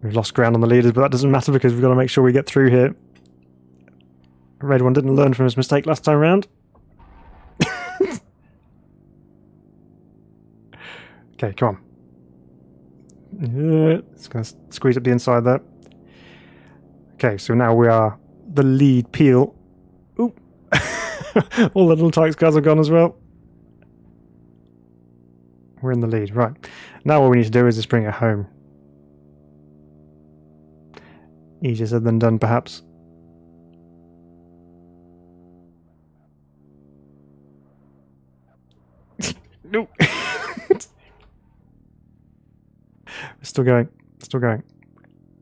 [SPEAKER 1] We've lost ground on the leaders, but that doesn't matter because we've got to make sure we get through here. The red one didn't learn from his mistake last time round. Okay, come on. It's going to squeeze up the inside there. Okay, so now we are the lead peel. Ooh. All the little Tykes cars are gone as well. We're in the lead, right. Now what we need to do is just bring it home. Easier said than done, perhaps. Nope. We're still going. Still going.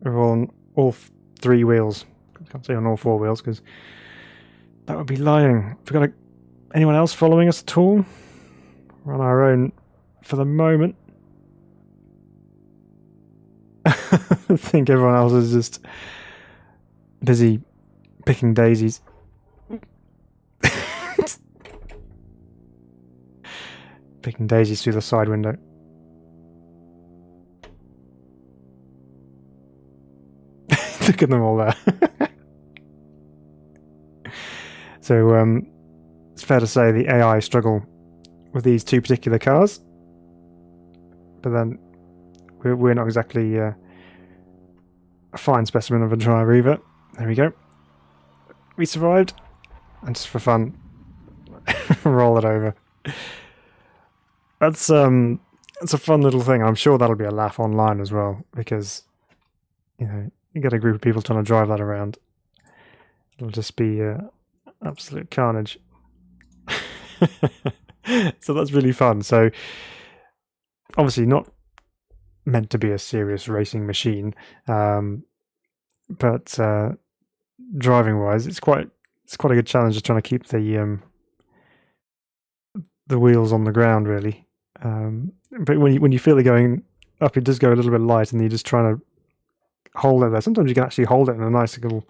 [SPEAKER 1] We're on all three wheels. I can't say on all four wheels because that would be lying. Have we got anyone else following us at all? We're on our own for the moment. I think everyone else is just busy picking daisies. Picking daisies through the side window. Look at them all there. So it's fair to say the AI struggle with these two particular cars, but then we're not exactly a fine specimen of a driver either. There we go. We survived, and just for fun, roll it over. That's a fun little thing. I'm sure that'll be a laugh online as well, because you know you get a group of people trying to drive that around. It'll just be absolute carnage. So that's really fun. So obviously not meant to be a serious racing machine, but driving wise, it's quite a good challenge just trying to keep the wheels on the ground really. But when you feel it going up, it does go a little bit light, and you're just trying to hold it there. Sometimes you can actually hold it in a nice little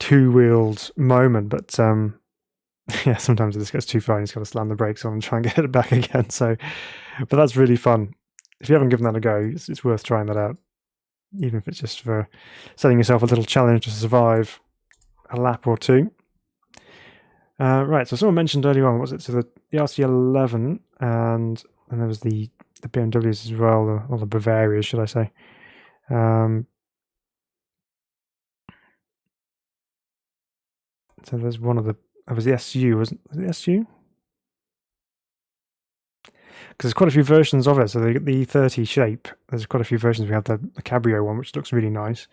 [SPEAKER 1] two-wheeled moment, but yeah, sometimes it just gets too far and you've got to slam the brakes on and try and get it back again. So, but that's really fun. If you haven't given that a go, it's worth trying that out, even if it's just for setting yourself a little challenge to survive a lap or two. Right, so someone mentioned earlier on, was it? So the RC11 and there was the BMWs as well, or the Bavarias, should I say. So there's one of the, it was the SU, was it the SU? Because there's quite a few versions of it. So the E30 shape, there's quite a few versions. We have the Cabrio one, which looks really nice.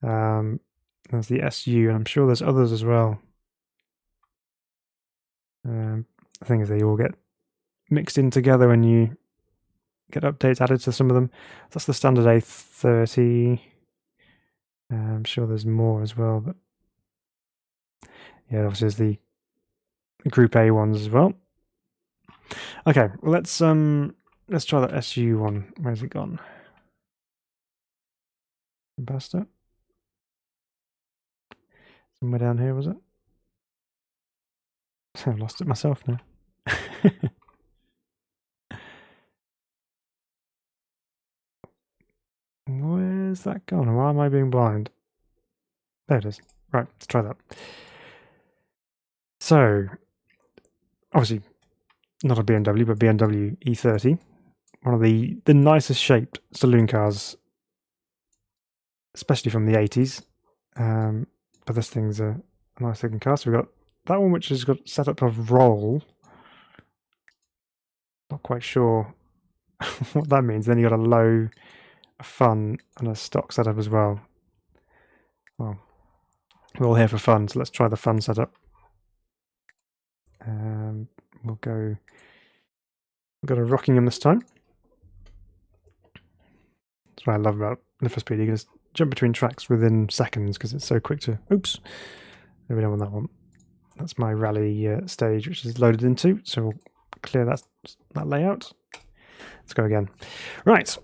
[SPEAKER 1] There's the SU, and I'm sure there's others as well. The thing is, they all get mixed in together when you get updates added to some of them. That's the standard A30. I'm sure there's more as well, but yeah, obviously there's the Group A ones as well. Okay, well, let's try that SU one. Where's it gone? Basta. Somewhere down here, was it? I've lost it myself now. Where's that gone? Why am I being blind? There it is. Right, let's try that. So, obviously, not a BMW, but BMW E30. One of the nicest shaped saloon cars, especially from the 80s. But this thing's a nice looking car. So we've got that one which has got set up of roll. Not quite sure what that means. Then you got a low, a fun, and a stock setup as well. Well, we're all here for fun, so let's try the fun setup. We'll go to Rockingham this time. That's what I love about Need for Speed. You can just jump between tracks within seconds because it's so quick to... Oops! No, we don't want that one. That's my rally stage, which is loaded into, so we'll clear that layout. Let's go again. Right.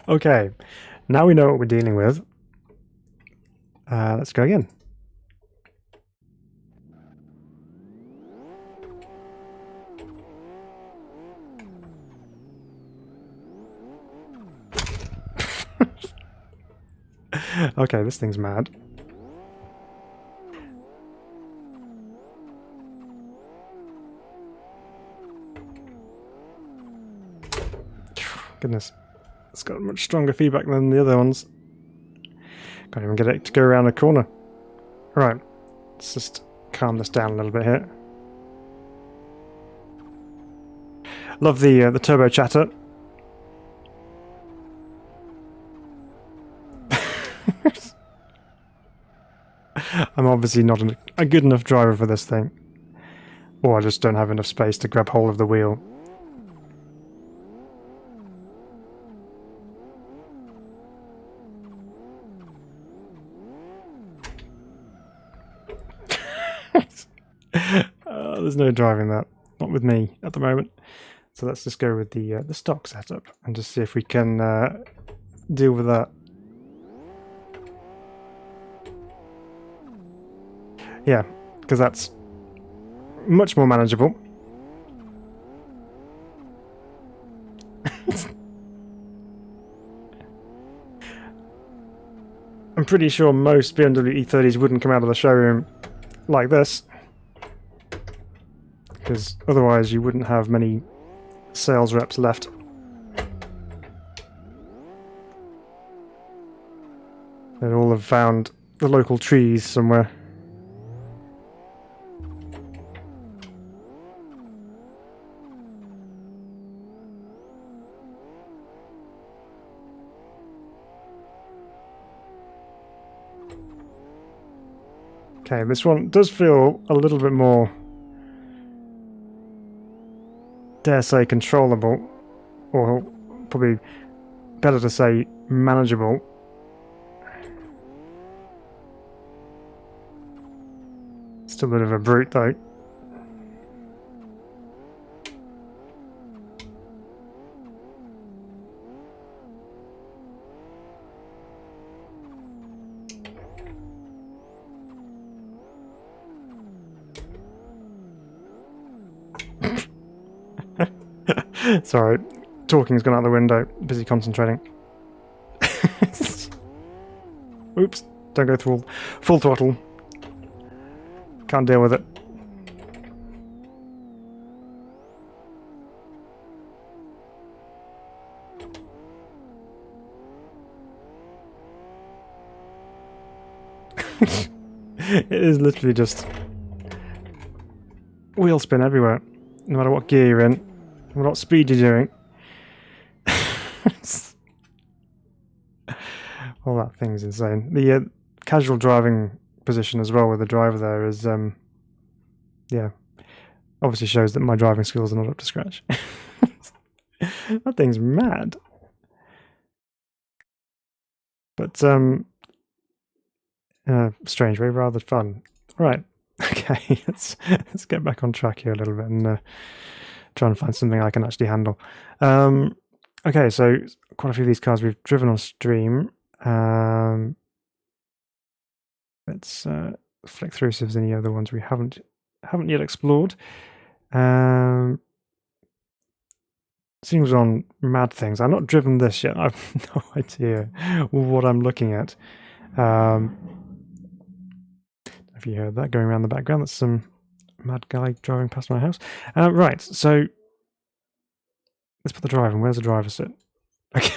[SPEAKER 1] Okay, now we know what we're dealing with. Let's go again. Okay, this thing's mad. Goodness. It's got much stronger feedback than the other ones. Can't even get it to go around the corner. Right, let's just calm this down a little bit here. Love the turbo chatter. I'm obviously not a good enough driver for this thing. Or I just don't have enough space to grab hold of the wheel. There's no driving that. Not with me at the moment. So let's just go with the stock setup and just see if we can deal with that. Yeah, because that's much more manageable. I'm pretty sure most BMW E30s wouldn't come out of the showroom like this, because otherwise you wouldn't have many sales reps left. They'd all have found the local trees somewhere. Okay, this one does feel a little bit more, dare say, controllable, or probably better to say manageable. Still a bit of a brute though. Sorry, talking's gone out the window. Busy concentrating. Oops, don't go through full throttle. Can't deal with it. It is literally just wheel spin everywhere, no matter what gear you're in, no matter what speed you're doing. Well, that thing's insane. The casual driving position as well with the driver there is, yeah, obviously shows that my driving skills are not up to scratch. That thing's mad. But, strange way, rather fun. Right, okay, let's get back on track here a little bit and try and find something I can actually handle. Okay, so quite a few of these cars we've driven on stream. Let's flick through see if there's any other ones we haven't yet explored. Seems on Mad Things. I've not driven this yet. I've no idea what I'm looking at. Have you heard that going around the background? That's some Mad guy driving past my house. Right, so let's put the driver in. Where's the driver sit? Okay.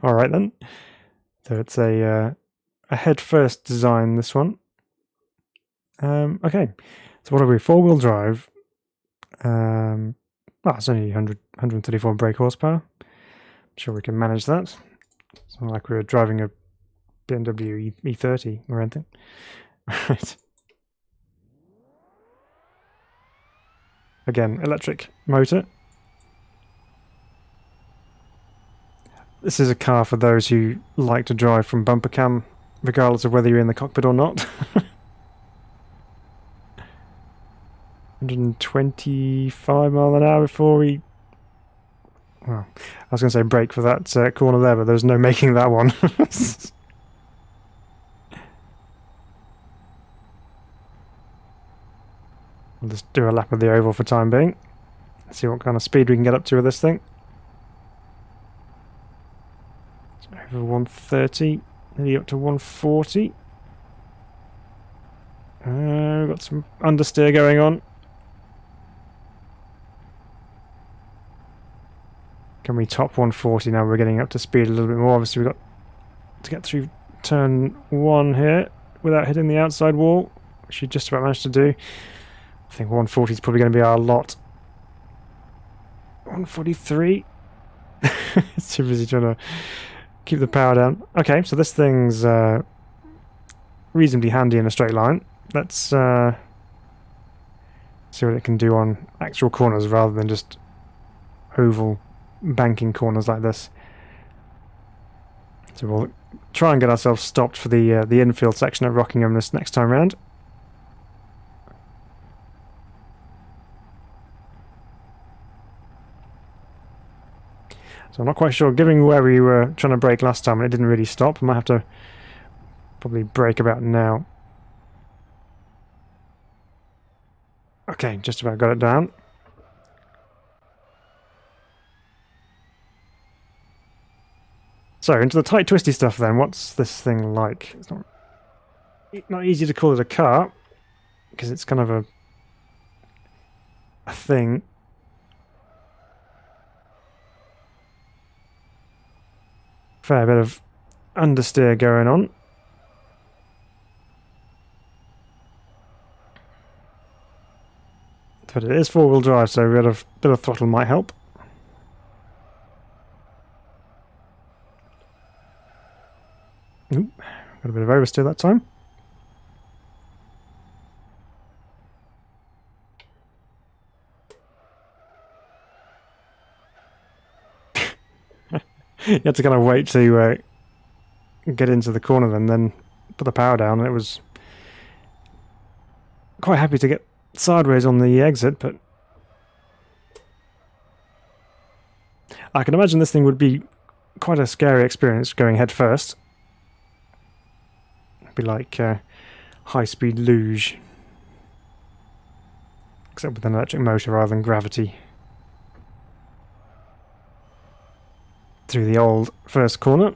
[SPEAKER 1] All right then. So it's a head-first design, this one. Okay. So what are we? Four-wheel drive. Well, it's only 134 brake horsepower. I'm sure we can manage that. It's not like we were driving a BMW E30 or anything. Right. Again, electric motor. This is a car for those who like to drive from bumper cam, regardless of whether you're in the cockpit or not. 125 mile an hour before we... Well, I was going to say brake for that corner there, but there's no making that one. We'll just do a lap of the oval for time being. See what kind of speed we can get up to with this thing. Over 130, nearly up to 140. We've got some understeer going on. Can we top 140 now? We're getting up to speed a little bit more. Obviously, we've got to get through turn 1 here without hitting the outside wall, which we just about managed to do. I think 140 is probably going to be our lot. 143. It's too busy trying to keep the power down. Okay, so this thing's reasonably handy in a straight line. Let's see what it can do on actual corners rather than just oval banking corners like this. So we'll try and get ourselves stopped for the infield section at Rockingham this next time round. So I'm not quite sure, given where we were trying to brake last time and it didn't really stop, I might have to probably brake about now. Okay, just about got it down. So, into the tight twisty stuff then, what's this thing like? It's not easy to call it a car, because it's kind of a thing. Fair bit of understeer going on. But it is four-wheel drive, so a bit of throttle might help. Ooh, got a bit of oversteer that time. You had to kind of wait to get into the corner and then put the power down. It was quite happy to get sideways on the exit, but I can imagine this thing would be quite a scary experience going head first. It'd be like high-speed luge, except with an electric motor rather than gravity. Through the old first corner.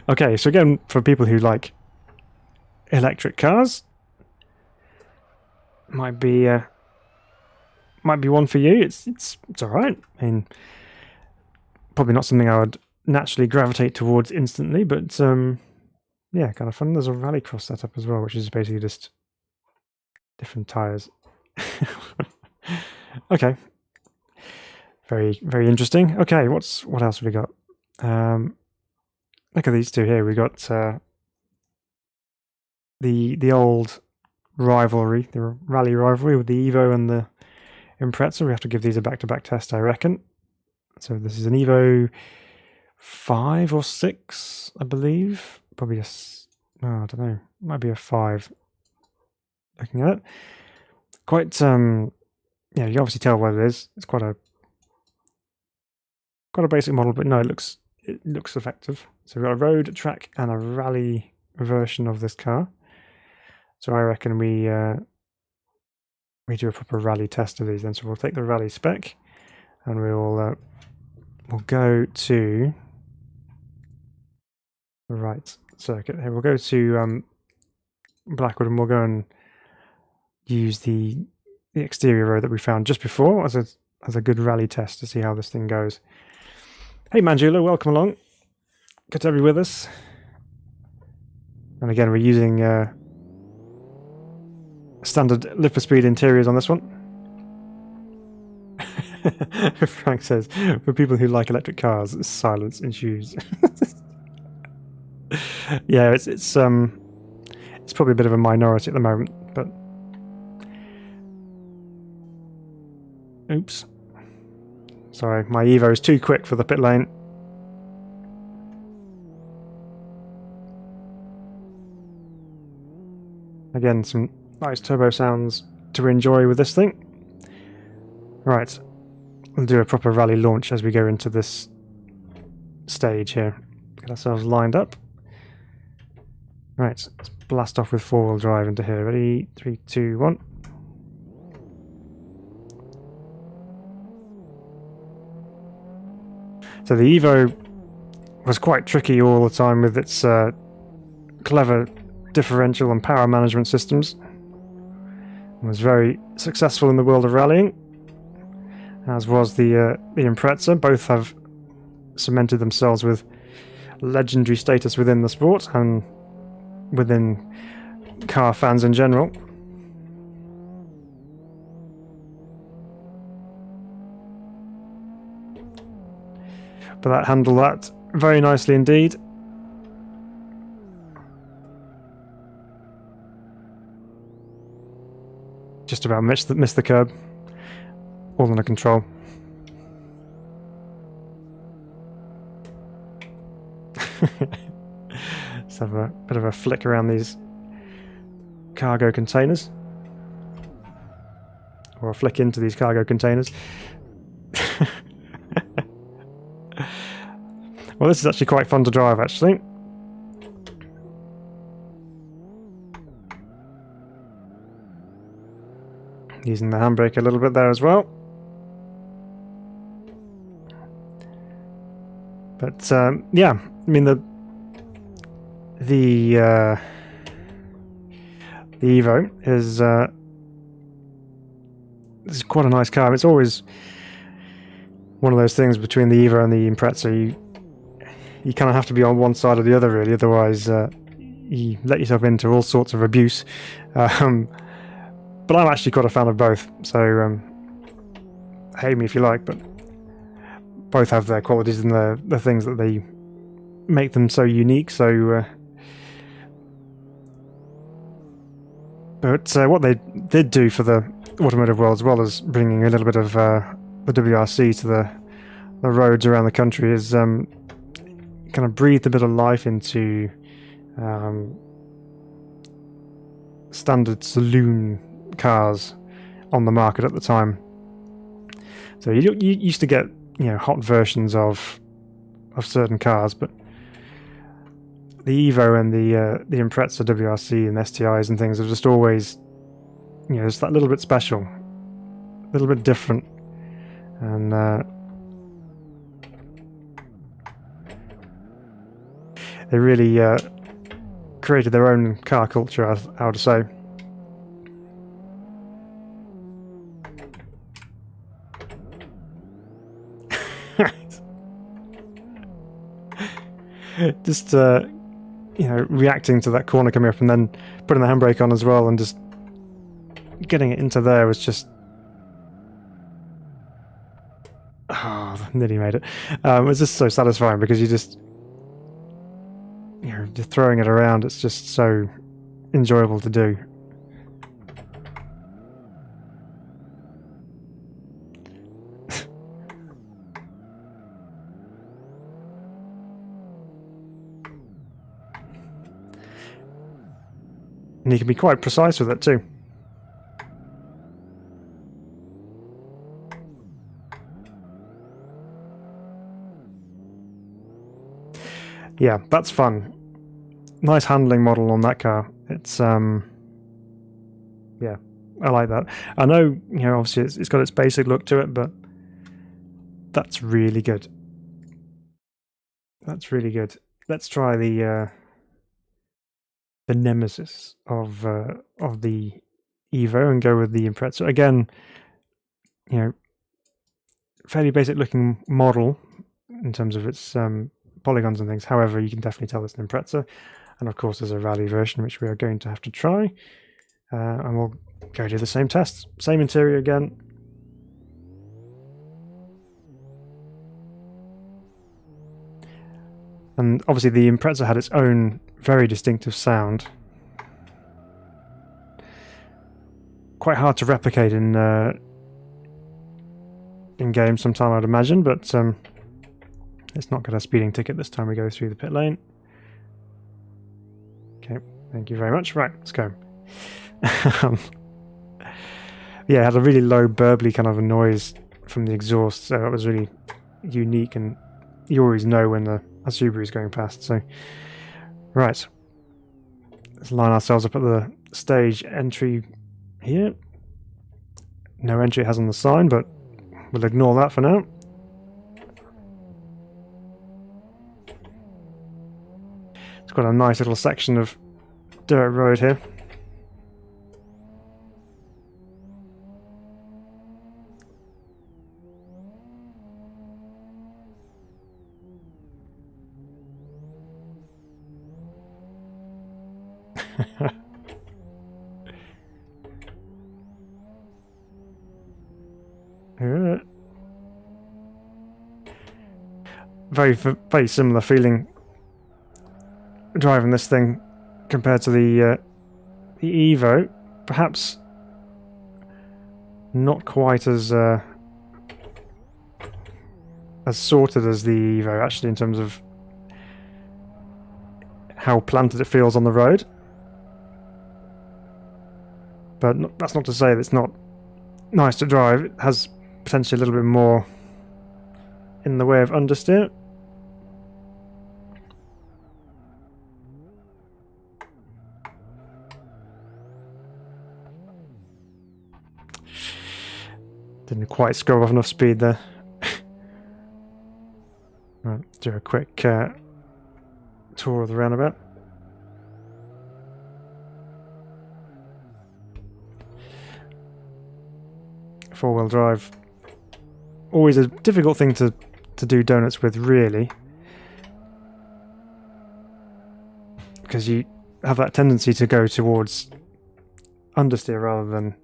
[SPEAKER 1] Okay, so again, for people who like electric cars, might be one for you. It's all right. I mean, probably not something I would naturally gravitate towards instantly, but yeah, kind of fun. There's a rallycross setup as well, which is basically just different tires. Okay, very very interesting. Okay, what else have we got? Look at these two here. We got the old rivalry, the rally rivalry with the Evo and the Impreza. We have to give these a back-to-back test, I reckon. So this is an Evo 5 or 6, I believe. Probably I don't know. Might be a 5. Looking at it, quite yeah, you can obviously tell what it is. It's quite a basic model, but no, it looks effective. So we've got a road, track, and a rally version of this car. So I reckon we do a proper rally test of these then. So we'll take the rally spec, and we'll go to the right circuit here. We'll go to Blackwood, and we'll go and use the exterior road that we found just before as a good rally test to see how this thing goes. Hey Manjula, welcome along. Good to have you with us. And again, we're using standard live for speed interiors on this one. Frank says, for people who like electric cars, silence ensues. Yeah, it's probably a bit of a minority at the moment, but oops. Sorry, my Evo is too quick for the pit lane. Again, some nice turbo sounds to enjoy with this thing. Right, we'll do a proper rally launch as we go into this stage here. Get ourselves lined up. Right, let's blast off with four-wheel drive into here. Ready? 3, 2, 1. So the Evo was quite tricky all the time with its clever differential and power management systems. It was very successful in the world of rallying, as was the Impreza. Both have cemented themselves with legendary status within the sport and within car fans in general. But that handled that very nicely indeed. Just about missed the curb. All under control. Let's have a bit of a flick around these cargo containers. Or a flick into these cargo containers. Well, this is actually quite fun to drive, actually. Using the handbrake a little bit there as well. But yeah, I mean the Evo is quite a nice car. It's always one of those things between the Evo and the Impreza. You kind of have to be on one side or the other, really. Otherwise, you let yourself into all sorts of abuse. But I'm actually quite a fan of both. So hate me if you like, but both have their qualities and the things that they make them so unique. So, but what they did do for the automotive world, as well as bringing a little bit of the WRC to the roads around the country, is kind of breathed a bit of life into standard saloon cars on the market at the time. So you used to get, you know, hot versions of certain cars, but the Evo and the Impreza WRC and STIs and things are just always, you know, it's that little bit special, a little bit different, and they really created their own car culture, I would say. Just you know, reacting to that corner coming up and then putting the handbrake on as well, and just getting it into there was just, oh, nearly made it. It was just so satisfying because you just, you know, just throwing it around, it's just so enjoyable to do. And you can be quite precise with it too. Yeah, that's fun. Nice handling model on that car. It's yeah, I like that. I know, you know, obviously it's got its basic look to it, but that's really good. That's really good. let's try the nemesis of the Evo and go with the Impreza. Again, you know, fairly basic looking model in terms of its polygons and things. However, you can definitely tell it's an Impreza. And of course, there's a rally version, which we are going to have to try. And we'll go do the same tests. Same interior again. And obviously the Impreza had its own very distinctive sound. Quite hard to replicate in game sometime, I'd imagine, but let's not get a speeding ticket this time we go through the pit lane. Okay, thank you very much. Right, let's go. Yeah, it had a really low burbly kind of a noise from the exhaust, so it was really unique, and you always know when a Subaru is going past. So, right, let's line ourselves up at the stage entry here. No entry it has on the sign, but we'll ignore that for now. It's got a nice little section of dirt road here. Very similar feeling driving this thing compared to the Evo. Perhaps not quite as sorted as the Evo, actually, in terms of how planted it feels on the road. But that's not to say that it's not nice to drive. It has potentially a little bit more in the way of understeer. Didn't quite scrub off enough speed there. Right, do a quick tour of the roundabout. Four-wheel drive, always a difficult thing to do donuts with, really, because you have that tendency to go towards understeer rather than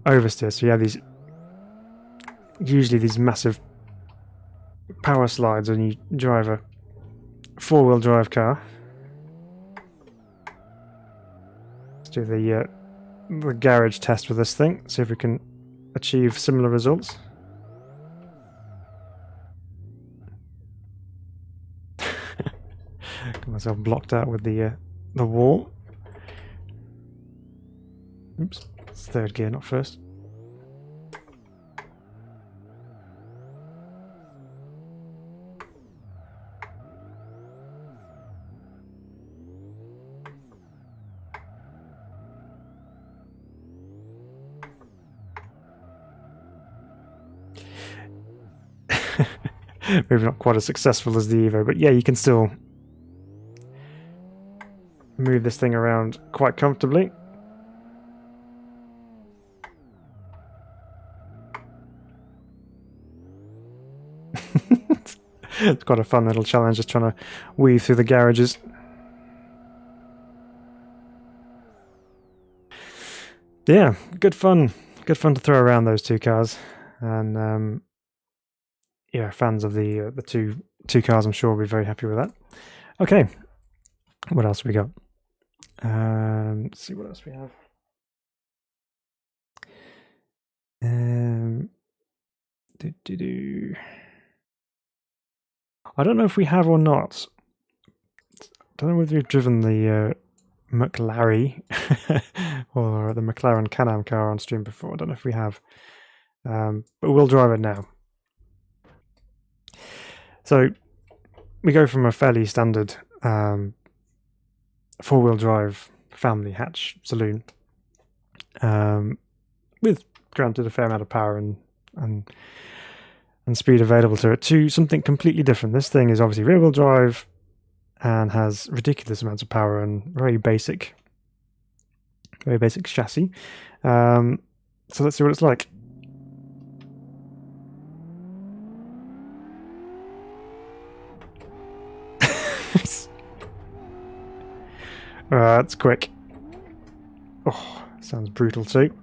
[SPEAKER 1] oversteer. So you have usually these massive power slides when you drive a four-wheel drive car. Let's do the garage test with this thing, see if we can achieve similar results. Got myself blocked out with the wall. Oops, it's third gear, not first. Maybe not quite as successful as the Evo, but yeah, you can still move this thing around quite comfortably. It's quite a fun little challenge, just trying to weave through the garages. Yeah, good fun to throw around those two cars, and yeah, fans of the two cars, I'm sure, will be very happy with that. Okay, what else we got? Let's see what else we have. I don't know if we have or not. I don't know whether we've driven the McLaren or the McLaren Can-Am car on stream before. I don't know if we have, but we'll drive it now. So we go from a fairly standard four-wheel drive family hatch saloon, with granted a fair amount of power and speed available to it, to something completely different. This thing is obviously rear-wheel drive, and has ridiculous amounts of power and very basic chassis. So let's see what it's like. That's quick. Oh, sounds brutal too.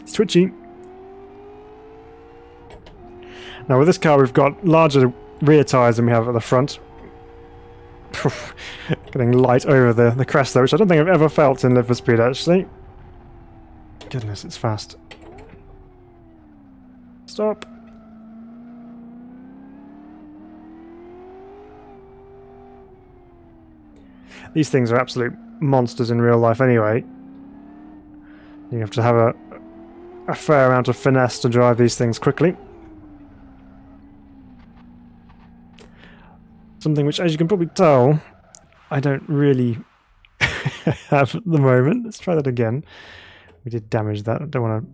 [SPEAKER 1] It's twitchy. Now with this car we've got larger rear tyres than we have at the front. Getting light over the crest though, which I don't think I've ever felt in Live for Speed actually. Goodness, it's fast. Stop. These things are absolute monsters in real life anyway. You have to have a fair amount of finesse to drive these things quickly. Something which, as you can probably tell, I don't really have at the moment. Let's try that again. We did damage that. I don't want to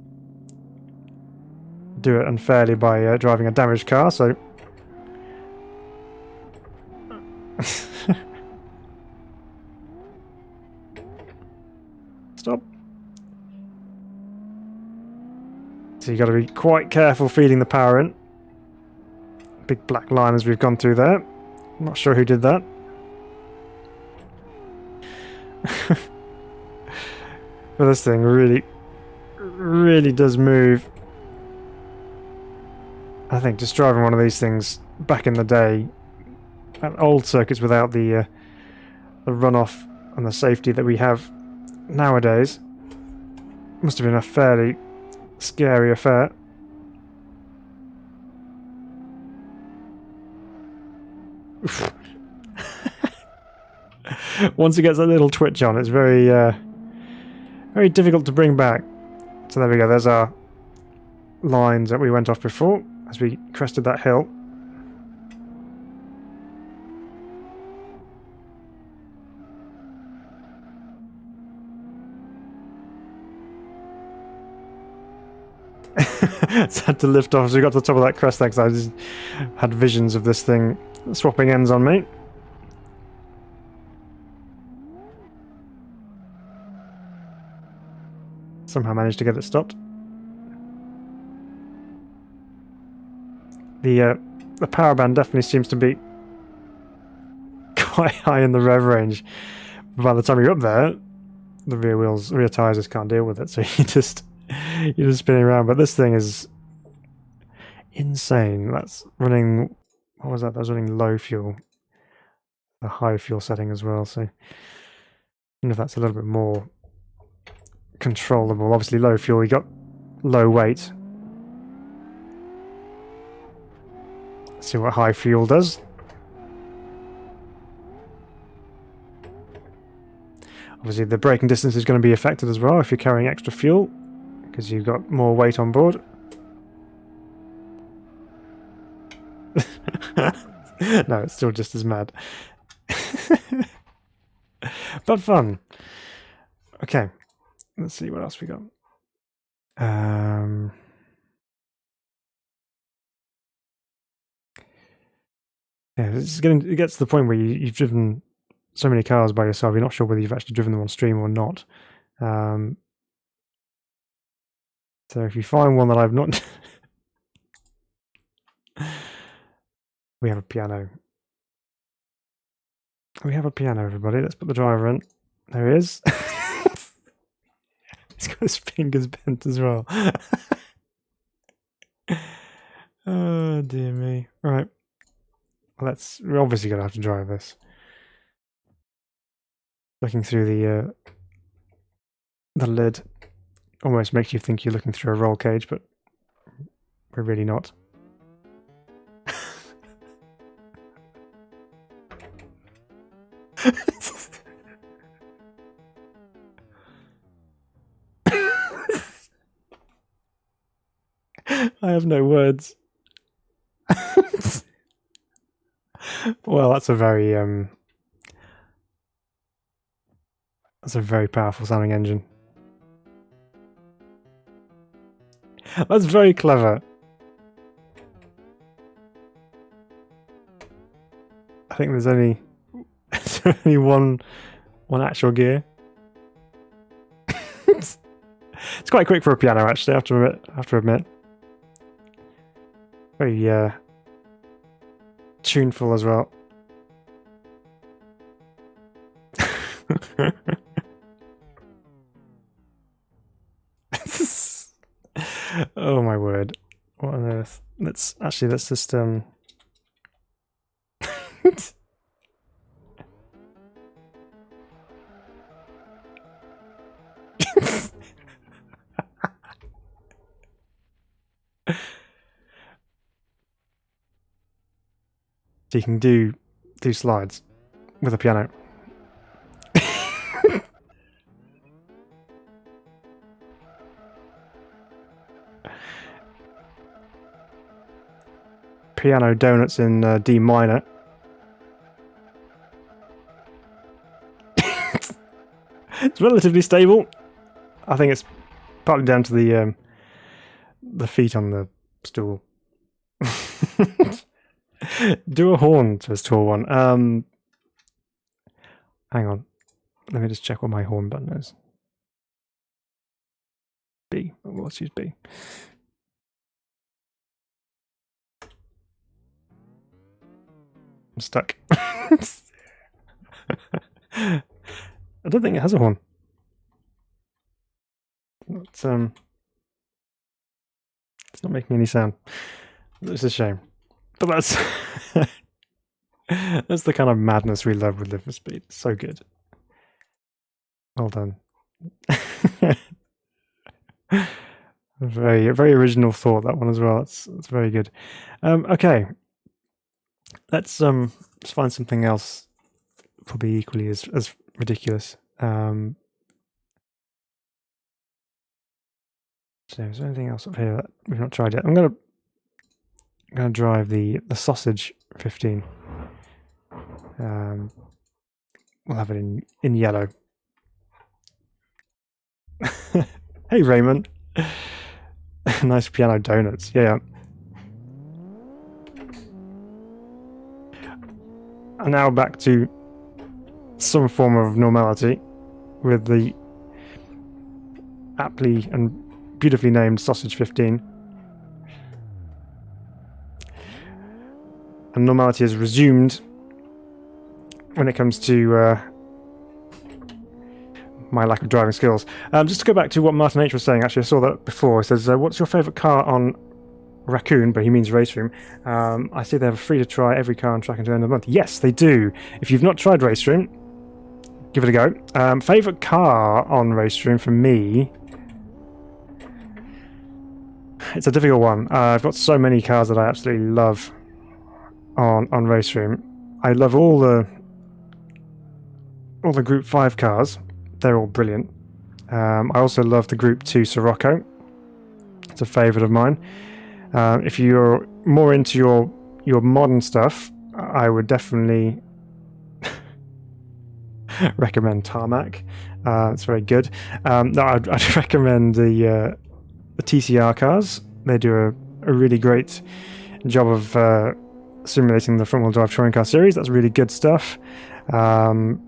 [SPEAKER 1] do it unfairly by driving a damaged car, so... Stop. So you've got to be quite careful feeding the power in. Big black line as we've gone through there. I'm not sure who did that. But this thing really does move. I think just driving one of these things back in the day, at old circuits without the runoff and the safety that we have nowadays, must have been a fairly scary affair. Once it gets a little twitch on, it's very very difficult to bring back. So there we go, there's our lines that we went off before as we crested that hill. It's had to lift off as we got to the top of that crest there, because I just had visions of this thing swapping ends on me. Somehow managed to get it stopped. The power band definitely seems to be quite high in the rev range. But by the time you're up there, the rear tyres just can't deal with it, so you're just spinning around. But this thing is insane. That's running, what was that? That was running low fuel. The high fuel setting as well, so I don't know if that's a little bit more controllable. Obviously low fuel, you got low weight. Let's see what high fuel does. Obviously the braking distance is going to be affected as well if you're carrying extra fuel, because you've got more weight on board. No, it's still just as mad. But fun. Okay, let's see what else we got. Yeah, it gets to the point where you've driven so many cars by yourself, you're not sure whether you've actually driven them on stream or not. So if you find one that I've not... We have a piano. We have a piano, everybody. Let's put the driver in. There he is. He's got his fingers bent as well. Oh, dear me. Right. We're obviously going to have to drive this. Looking through the lid almost makes you think you're looking through a roll cage, but we're really not. I have no words. Well, that's a very powerful sounding engine. That's very clever. I think there's only one actual gear. It's quite quick for a piano, actually. I have to admit. Very tuneful as well. Oh my word! What on earth? Let's just So you can do slides with a piano. Piano donuts in D minor. It's relatively stable. I think it's partly down to the feet on the stool. Do a horn, says Tall One. Hang on. Let me just check what my horn button is. B. Well, let's use B. I'm stuck. I don't think it has a horn. It's not making any sound. It's a shame. But that's that's the kind of madness we love with Live for Speed. So good. Well done. Very original thought, that one as well. It's very good. Okay. Let's find something else probably equally as ridiculous. So is there anything else up here that we've not tried yet? I'm gonna drive the Sausage 15. We'll have it in yellow. Hey Raymond. Nice piano donuts. Yeah. And now back to some form of normality with the aptly and beautifully named Sausage 15. And normality is resumed when it comes to my lack of driving skills. Just to go back to what Martin H was saying, actually I saw that before. He says, what's your favourite car on Raccoon? But he means Race Room. I see they have a free to try every car on track until the end of the month. Yes, they do. If you've not tried Race Room, give it a go. Favourite car on Race Room for me? It's a difficult one. I've got so many cars that I absolutely love on Race Room. I love all the Group 5 cars. They're all brilliant. I also love the Group 2 Sirocco. It's a favourite of mine. If you're more into your modern stuff, I would definitely recommend Tarmac. It's very good. No, I'd recommend the TCR cars. They do a really great job of simulating the front-wheel drive touring car series. That's really good stuff. The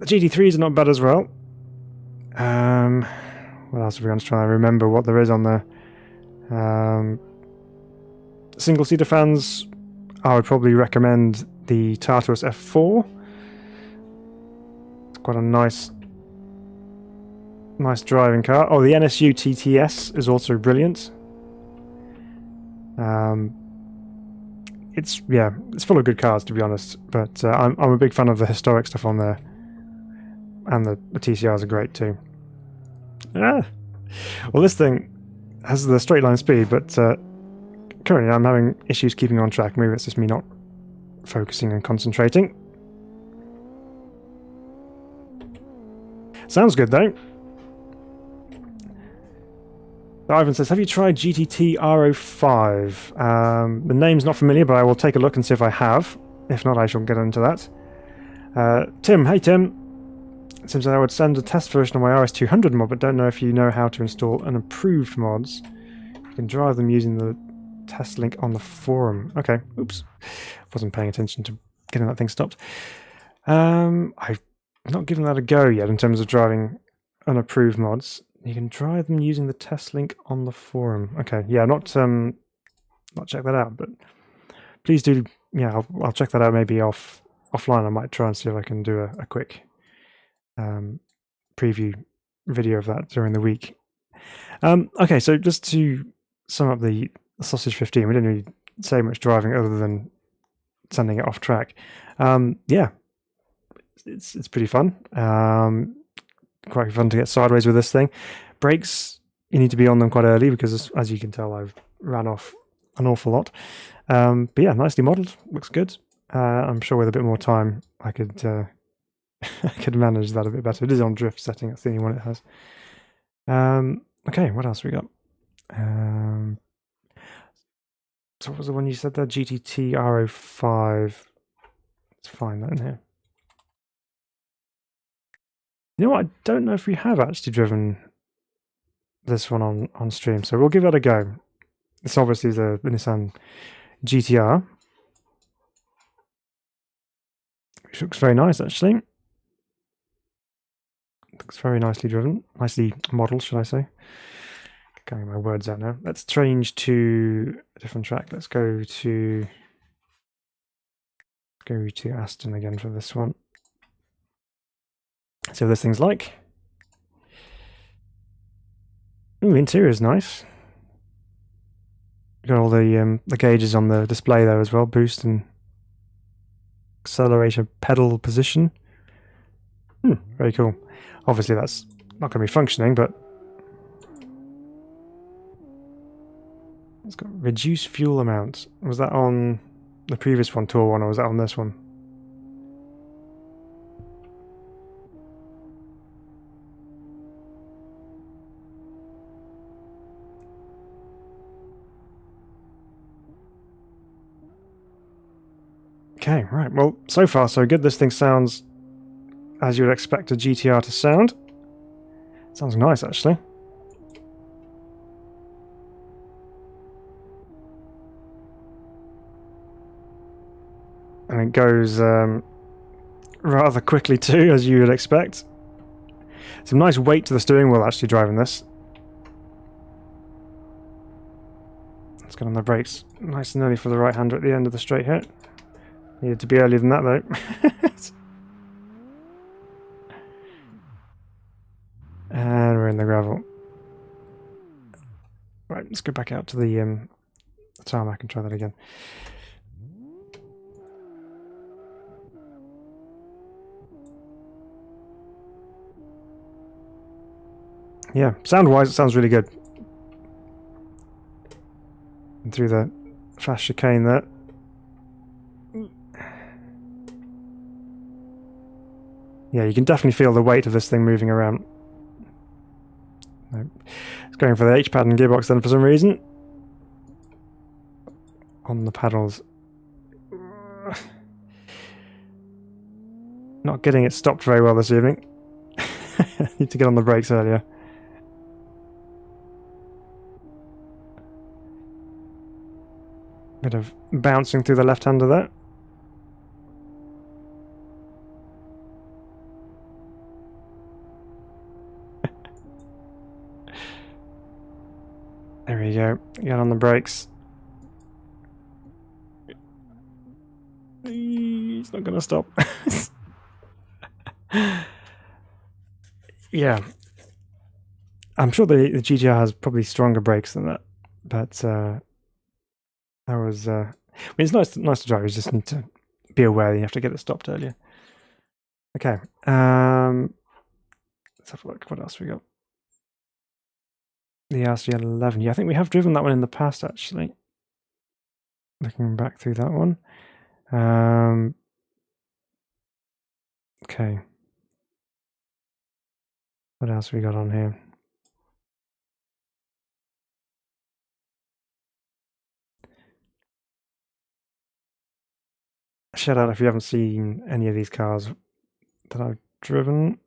[SPEAKER 1] GT3s are not bad as well. What else are we going to try and remember what there is on there? Single-seater fans, I would probably recommend the Tartarus F4. It's quite a nice driving car. Oh, the NSU TTS is also brilliant. It's full of good cars, to be honest. But I'm a big fan of the historic stuff on there, and the TCRs are great too. Well, this thing has the straight line speed, but currently I'm having issues keeping on track. Maybe it's just me not focusing and concentrating. Sounds good though. Ivan says, have you tried GT-R05? The name's not familiar, but I will take a look and see if I have. If not, I shall get into that. Tim, hey Tim. It seems that I would send a test version of my RS200 mod, but don't know if you know how to install an improved mods. You can drive them using the test link on the forum. Okay, oops. Wasn't paying attention to getting that thing stopped. I've not given that a go yet in terms of driving unapproved mods. You can drive them using the test link on the forum. Okay, yeah, not check that out, but please do. Yeah, I'll check that out maybe offline. I might try and see if I can do a quick preview video of that during the week. Okay, so just to sum up the Sausage 15, we didn't really say much driving other than sending it off track. Yeah, it's pretty fun. Quite fun to get sideways with this thing. Brakes, you need to be on them quite early because, as you can tell, I've ran off an awful lot. But yeah, nicely modelled, looks good. I'm sure with a bit more time, I could I could manage that a bit better. It is on drift setting. That's the only one it has. Okay, what else we got? So what was the one you said there? GT-R 05. Let's find that in here. You know what? I don't know if we have actually driven this one on stream, so we'll give that a go. It's obviously the Nissan GT-R, which looks very nice actually. Looks very nicely driven, nicely modelled, should I say. Getting my words out now. Let's change to a different track. Let's go to Aston again for this one. See what this thing's like. Ooh, interior is nice. Got all the gauges on the display there as well. Boost and accelerator pedal position. Very cool. Obviously that's not going to be functioning, but it's got reduced fuel amount. Was that on the previous one, Tour 1, or was that on this one? Okay, right. Well, so far so good. This thing sounds as you would expect a GT-R to sound. Sounds nice, actually. And it goes rather quickly too, as you would expect. Some nice weight to the steering wheel actually driving this. Let's get on the brakes nice and early for the right hander at the end of the straight here. Needed to be earlier than that though. And we're in the gravel. Right, let's go back out to the tarmac and try that again. Yeah, sound-wise, it sounds really good. And through the fast chicane there. Yeah, you can definitely feel the weight of this thing moving around. Nope. It's going for the H-pad and gearbox then for some reason. On the paddles. Not getting it stopped very well this evening. Need to get on the brakes earlier. Bit of bouncing through the left-hander there. There we go. Get on the brakes. It's not going to stop. Yeah. I'm sure the GT-R has probably stronger brakes than that, but that was. I mean, it's nice to drive. You just need to be aware that you have to get it stopped earlier. Okay. Let's have a look. What else we got? The RC11. Yeah, I think we have driven that one in the past, actually. Looking back through that one. Okay. What else we got on here? Shout out if you haven't seen any of these cars that I've driven.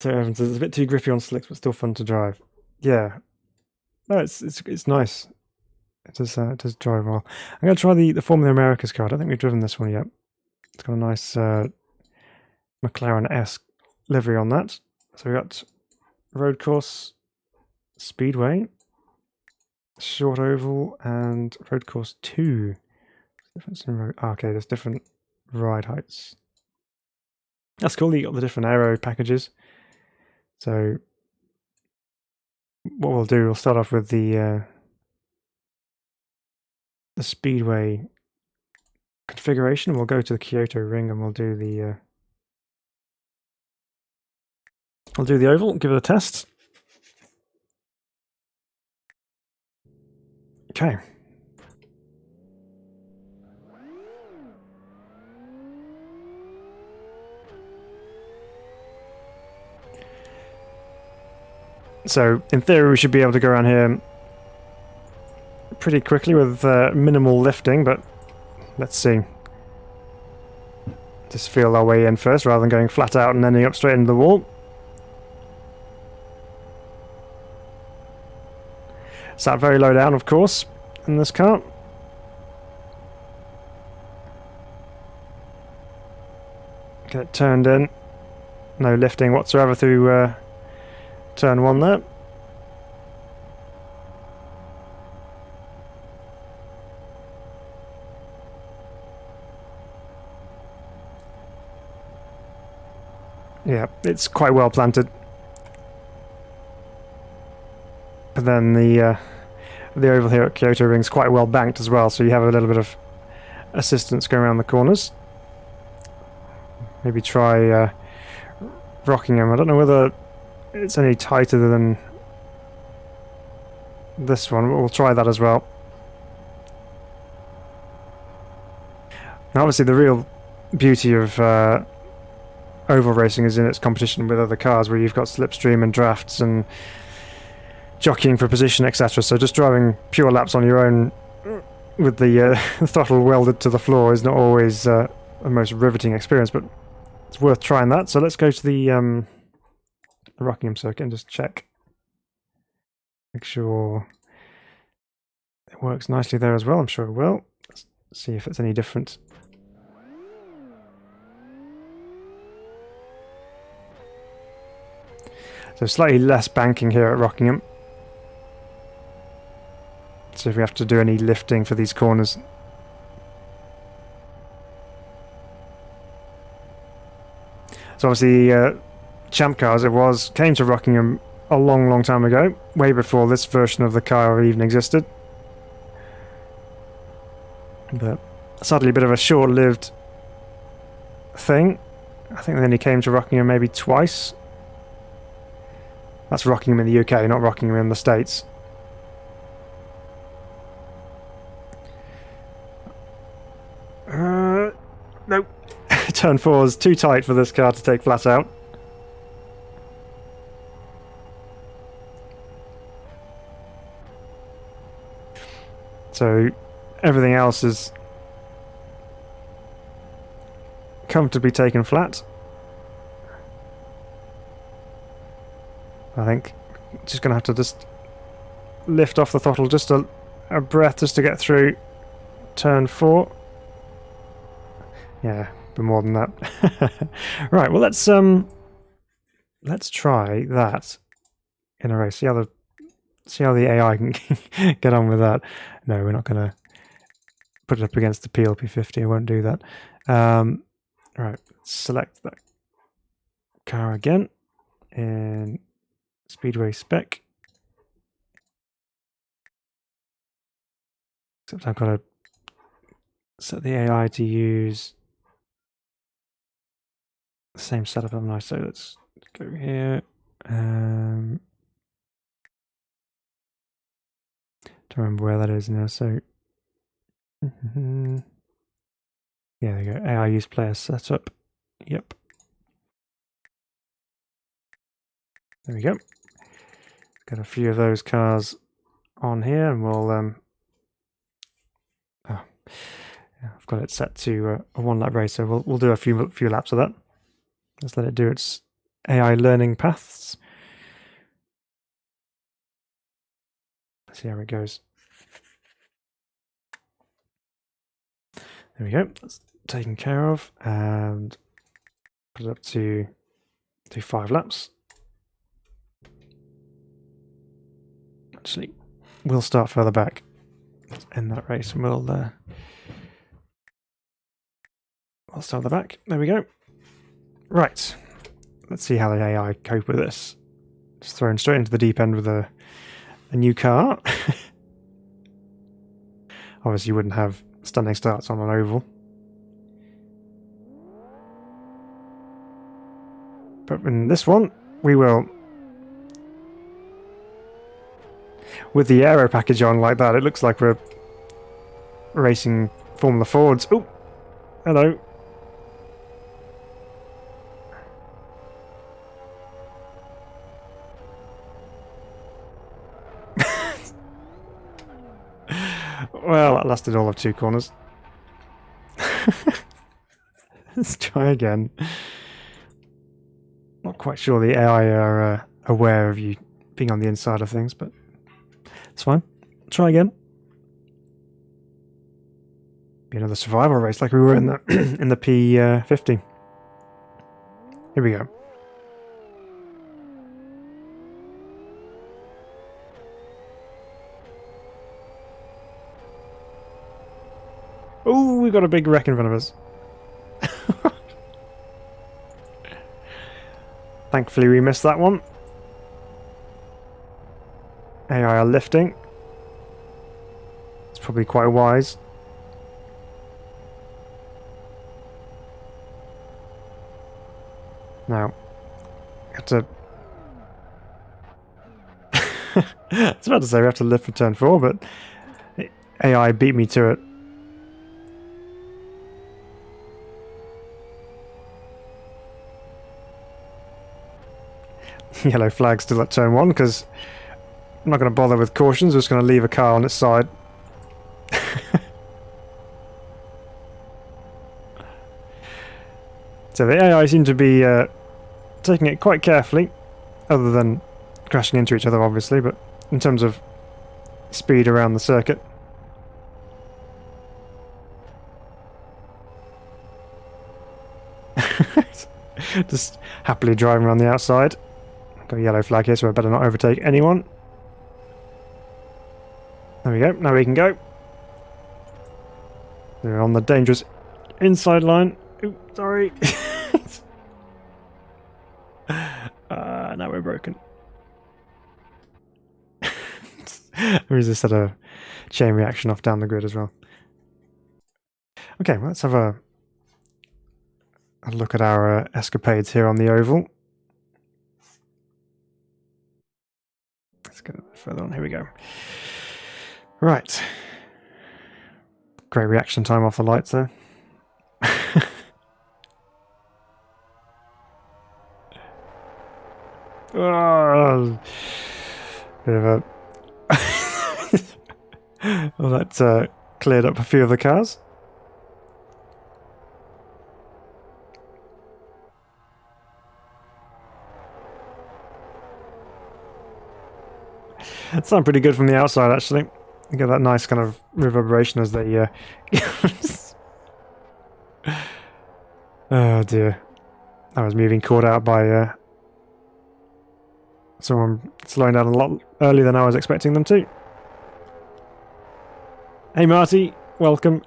[SPEAKER 1] So Evans is a bit too grippy on slicks, but still fun to drive. Yeah, no, it's nice. It does drive well. I'm going to try the Formula Americas car. I don't think we've driven this one yet. It's got a nice McLaren-esque livery on that. So we got road course, speedway, short oval, and road course 2. Difference in road. Okay, there's different ride heights. That's cool. You got the different aero packages. So what we'll do, we'll start off with the speedway configuration. We'll go to the Kyoto ring and we'll do the oval, give it a test. Okay. So in theory we should be able to go around here pretty quickly with minimal lifting, but let's see. Just feel our way in first rather than going flat out and ending up straight into the wall. Sat very low down, of course, in this car. Get it turned in. No lifting whatsoever through turn 1 there. Yeah, it's quite well planted. But then the oval here at Kyoto Ring's quite well banked as well, so you have a little bit of assistance going around the corners. Maybe try Rockingham. I don't know whether it's any tighter than this one, but we'll try that as well. Now obviously the real beauty of oval racing is in its competition with other cars, where you've got slipstream and drafts and jockeying for position, etc. So just driving pure laps on your own with the throttle welded to the floor is not always the most riveting experience, but it's worth trying that. So let's go to the Rockingham circuit and just check. Make sure it works nicely there as well. I'm sure it will. Let's see if it's any different. So slightly less banking here at Rockingham. So if we have to do any lifting for these corners. So obviously Champ Cars came to Rockingham a long time ago, way before this version of the car even existed. But sadly a bit of a short-lived thing. I think they only came to Rockingham maybe twice. That's Rockingham in the UK, not Rockingham in the States. Nope. Turn 4 is too tight for this car to take flat out. So everything else is comfortably taken flat. I think just going to have to just lift off the throttle just a breath just to get through turn 4. Yeah, but more than that. Right, well let's try that in a race. See how the AI can get on with that. No, we're not going to put it up against the PLP50. I won't do that. Right, select that car again in Speedway spec. Except I've got to set the AI to use the same setup, haven't I? So let's go here. Don't remember where that is now. So yeah, there you go. AI use player setup. Yep. There we go. Got a few of those cars on here, and we'll I've got it set to a 1 lap race, so we'll do a few laps of that. Let's let it do its AI learning paths. Let's see how it goes. There we go. That's taken care of, and put it up to do 5 laps. Actually, we'll start further back. Let's end that race, and we'll start at the back. There we go. Right. Let's see how the AI cope with this. Just thrown straight into the deep end with a new car. Obviously, you wouldn't have standing starts on an oval. But in this one, we will. With the aero package on like that, it looks like we're racing Formula Fords. Oh, hello. Well, that lasted all of 2 corners. Let's try again. Not quite sure the AI are aware of you being on the inside of things, but it's fine. Try again. Be another survival race like we were in the in the P50. Here we go. Oh, we've got a big wreck in front of us. Thankfully we missed that one. AI are lifting. It's probably quite wise. Now, we have to... I was about to say we have to lift for turn 4, but AI beat me to it. Yellow flag still at turn 1 because I'm not going to bother with cautions. I'm just going to leave a car on its side. So the AI seem to be taking it quite carefully, other than crashing into each other obviously, but in terms of speed around the circuit. Just happily driving around the outside. Got a yellow flag here, so I better not overtake anyone. There we go, now we can go. We're on the dangerous inside line. Ooh, sorry. Now we're broken. Or is this at a chain reaction off down the grid as well? Okay, well, let's have a look at our escapades here on the oval. Let's get a bit further on. Here we go. Right. Great reaction time off the lights there. Oh, bit of a... well, that cleared up a few of the cars. It sounds pretty good from the outside, actually. You get that nice kind of reverberation as they... Oh dear. I was moving caught out by someone slowing down a lot earlier than I was expecting them to. Hey Marty, welcome.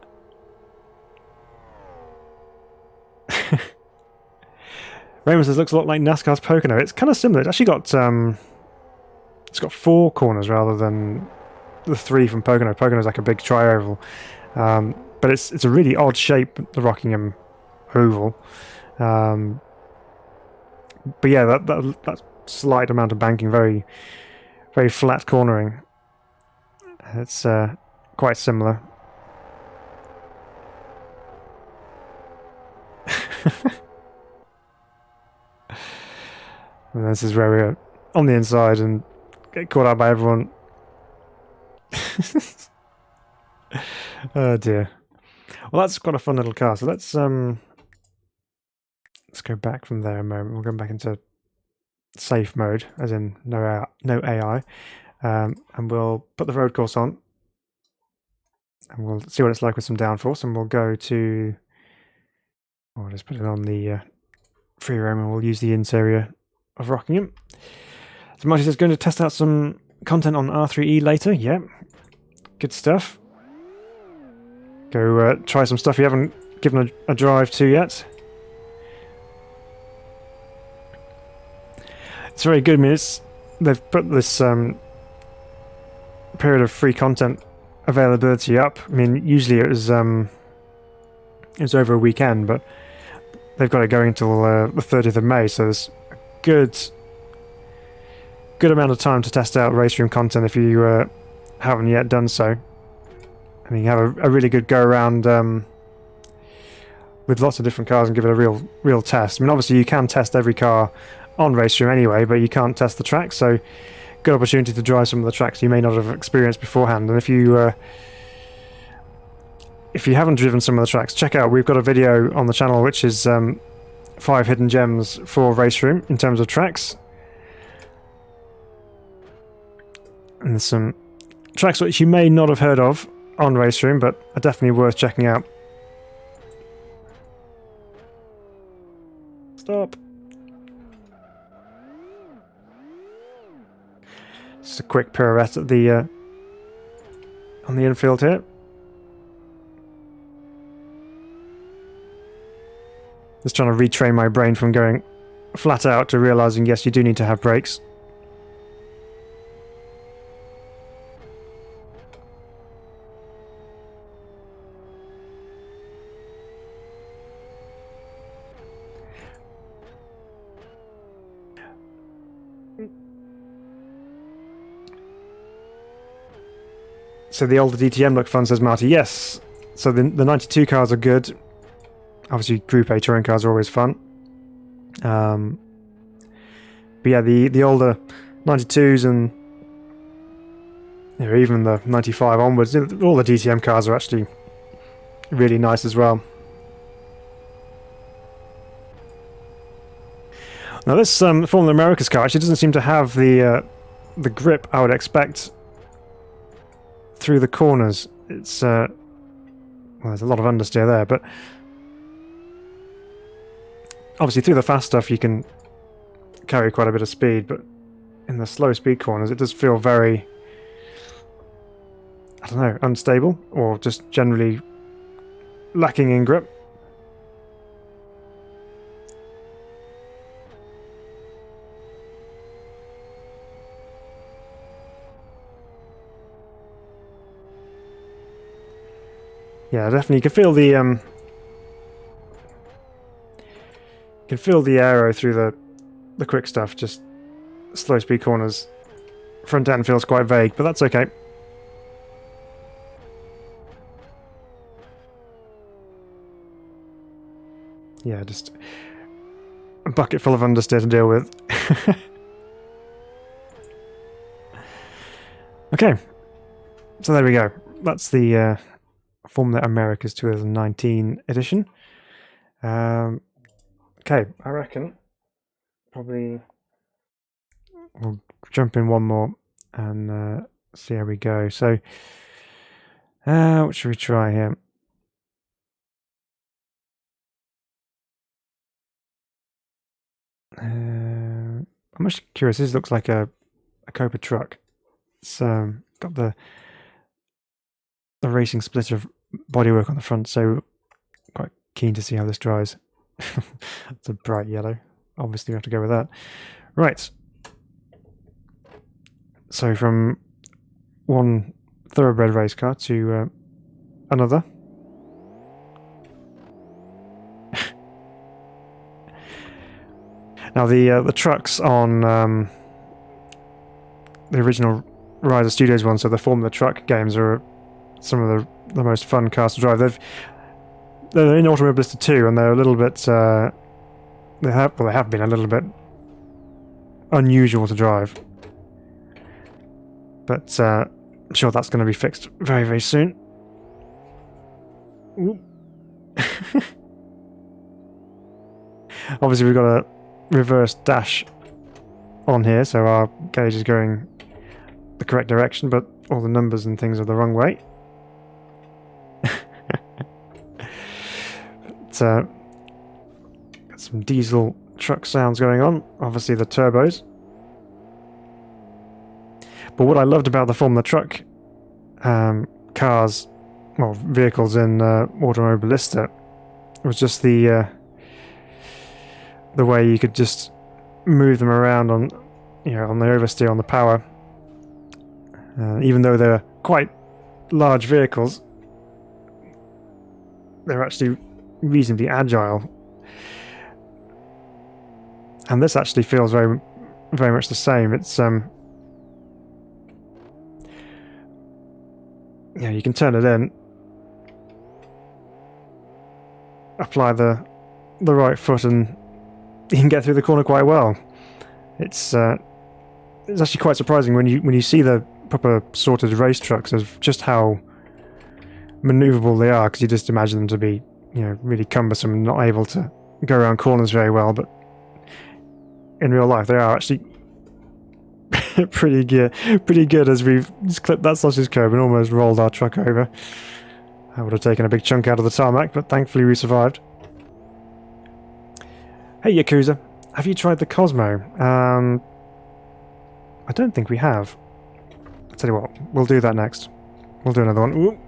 [SPEAKER 1] Raymond says looks a lot like NASCAR's Pocono. It's kind of similar. It's actually got 4 corners rather than the 3 from Pocono. Pocono's like a big tri-oval, but it's a really odd shape, the Rockingham oval. But yeah, that slight amount of banking, very very flat cornering. It's quite similar. And this is where we're on the inside and get caught out by everyone. Oh dear. Well, that's quite a fun little car. So let's go back from there a moment. We'll go back into safe mode, as in no AI, and we'll put the road course on, and we'll see what it's like with some downforce, and we'll go to, I'll just put it on the free roam, and we'll use the interior of Rockingham. So Marty says going to test out some content on R3E later. Yeah, good stuff. Go try some stuff you haven't given a drive to yet. It's very good. I mean, they've put this period of free content availability up. I mean, usually it was over a weekend, but they've got it going until the 30th of May, so there's a good amount of time to test out race room content if you haven't yet done so. I mean, you have a really good go around with lots of different cars and give it a real test. I mean, obviously you can test every car on race room anyway, but you can't test the track, so good opportunity to drive some of the tracks you may not have experienced beforehand. And if you haven't driven some of the tracks, check out, we've got a video on the channel which is 5 hidden gems for race room in terms of tracks. And there's some tracks which you may not have heard of on race room, but are definitely worth checking out. Stop. Just a quick pirouette at the on the infield here. Just trying to retrain my brain from going flat out to realizing, yes, you do need to have brakes. So the older DTM look fun, says Marty. Yes. So the 92 cars are good. Obviously, Group A touring cars are always fun. But yeah, the older 92s and even the 95 onwards, all the DTM cars are actually really nice as well. Now this Formula America's car actually doesn't seem to have the grip I would expect through the corners. It's well, there's a lot of understeer there, but obviously through the fast stuff you can carry quite a bit of speed, but in the slow speed corners it does feel very, I don't know, unstable, or just generally lacking in grip. Yeah, definitely. You can feel the aero through the quick stuff. Just slow speed corners. Front end feels quite vague, but that's okay. Yeah, just a bucket full of understeer to deal with. Okay, so there we go. That's the Formula America's 2019 edition. Okay, I reckon probably we'll jump in one more and see how we go. So, what should we try here? I'm actually curious. This looks like a coupe truck. It's got the racing splitter bodywork on the front, so quite keen to see how this drives. It's a bright yellow. Obviously, we have to go with that. Right. So from one thoroughbred race car to another. Now the trucks on the original Riser Studios one, so the Formula Truck games, are some of the most fun cars to drive. They're in Automobilista 2, and they're a little bit they have been a little bit unusual to drive, but I'm sure that's going to be fixed very, very soon. Obviously we've got a reverse dash on here, so our gauge is going the correct direction, but all the numbers and things are the wrong way. Got some diesel truck sounds going on, obviously the turbos. But what I loved about the Formula Truck cars, well, vehicles in Automobilista, was just the way you could just move them around on, on the oversteer, on the power. Even though they're quite large vehicles, they're actually reasonably agile. And this actually feels very, very much the same. It's you can turn it in, apply the right foot, and you can get through the corner quite well. It's actually quite surprising when you see the proper sorted race trucks of just how maneuverable they are, because you just imagine them to be really cumbersome and not able to go around corners very well, but in real life they are actually pretty good, as we've just clipped that sausage curb and almost rolled our truck over. I would have taken a big chunk out of the tarmac, but thankfully we survived. Hey Yakuza, have you tried the Cosmo? I don't think we have. I'll tell you what, we'll do that next. We'll do another one. Ooh.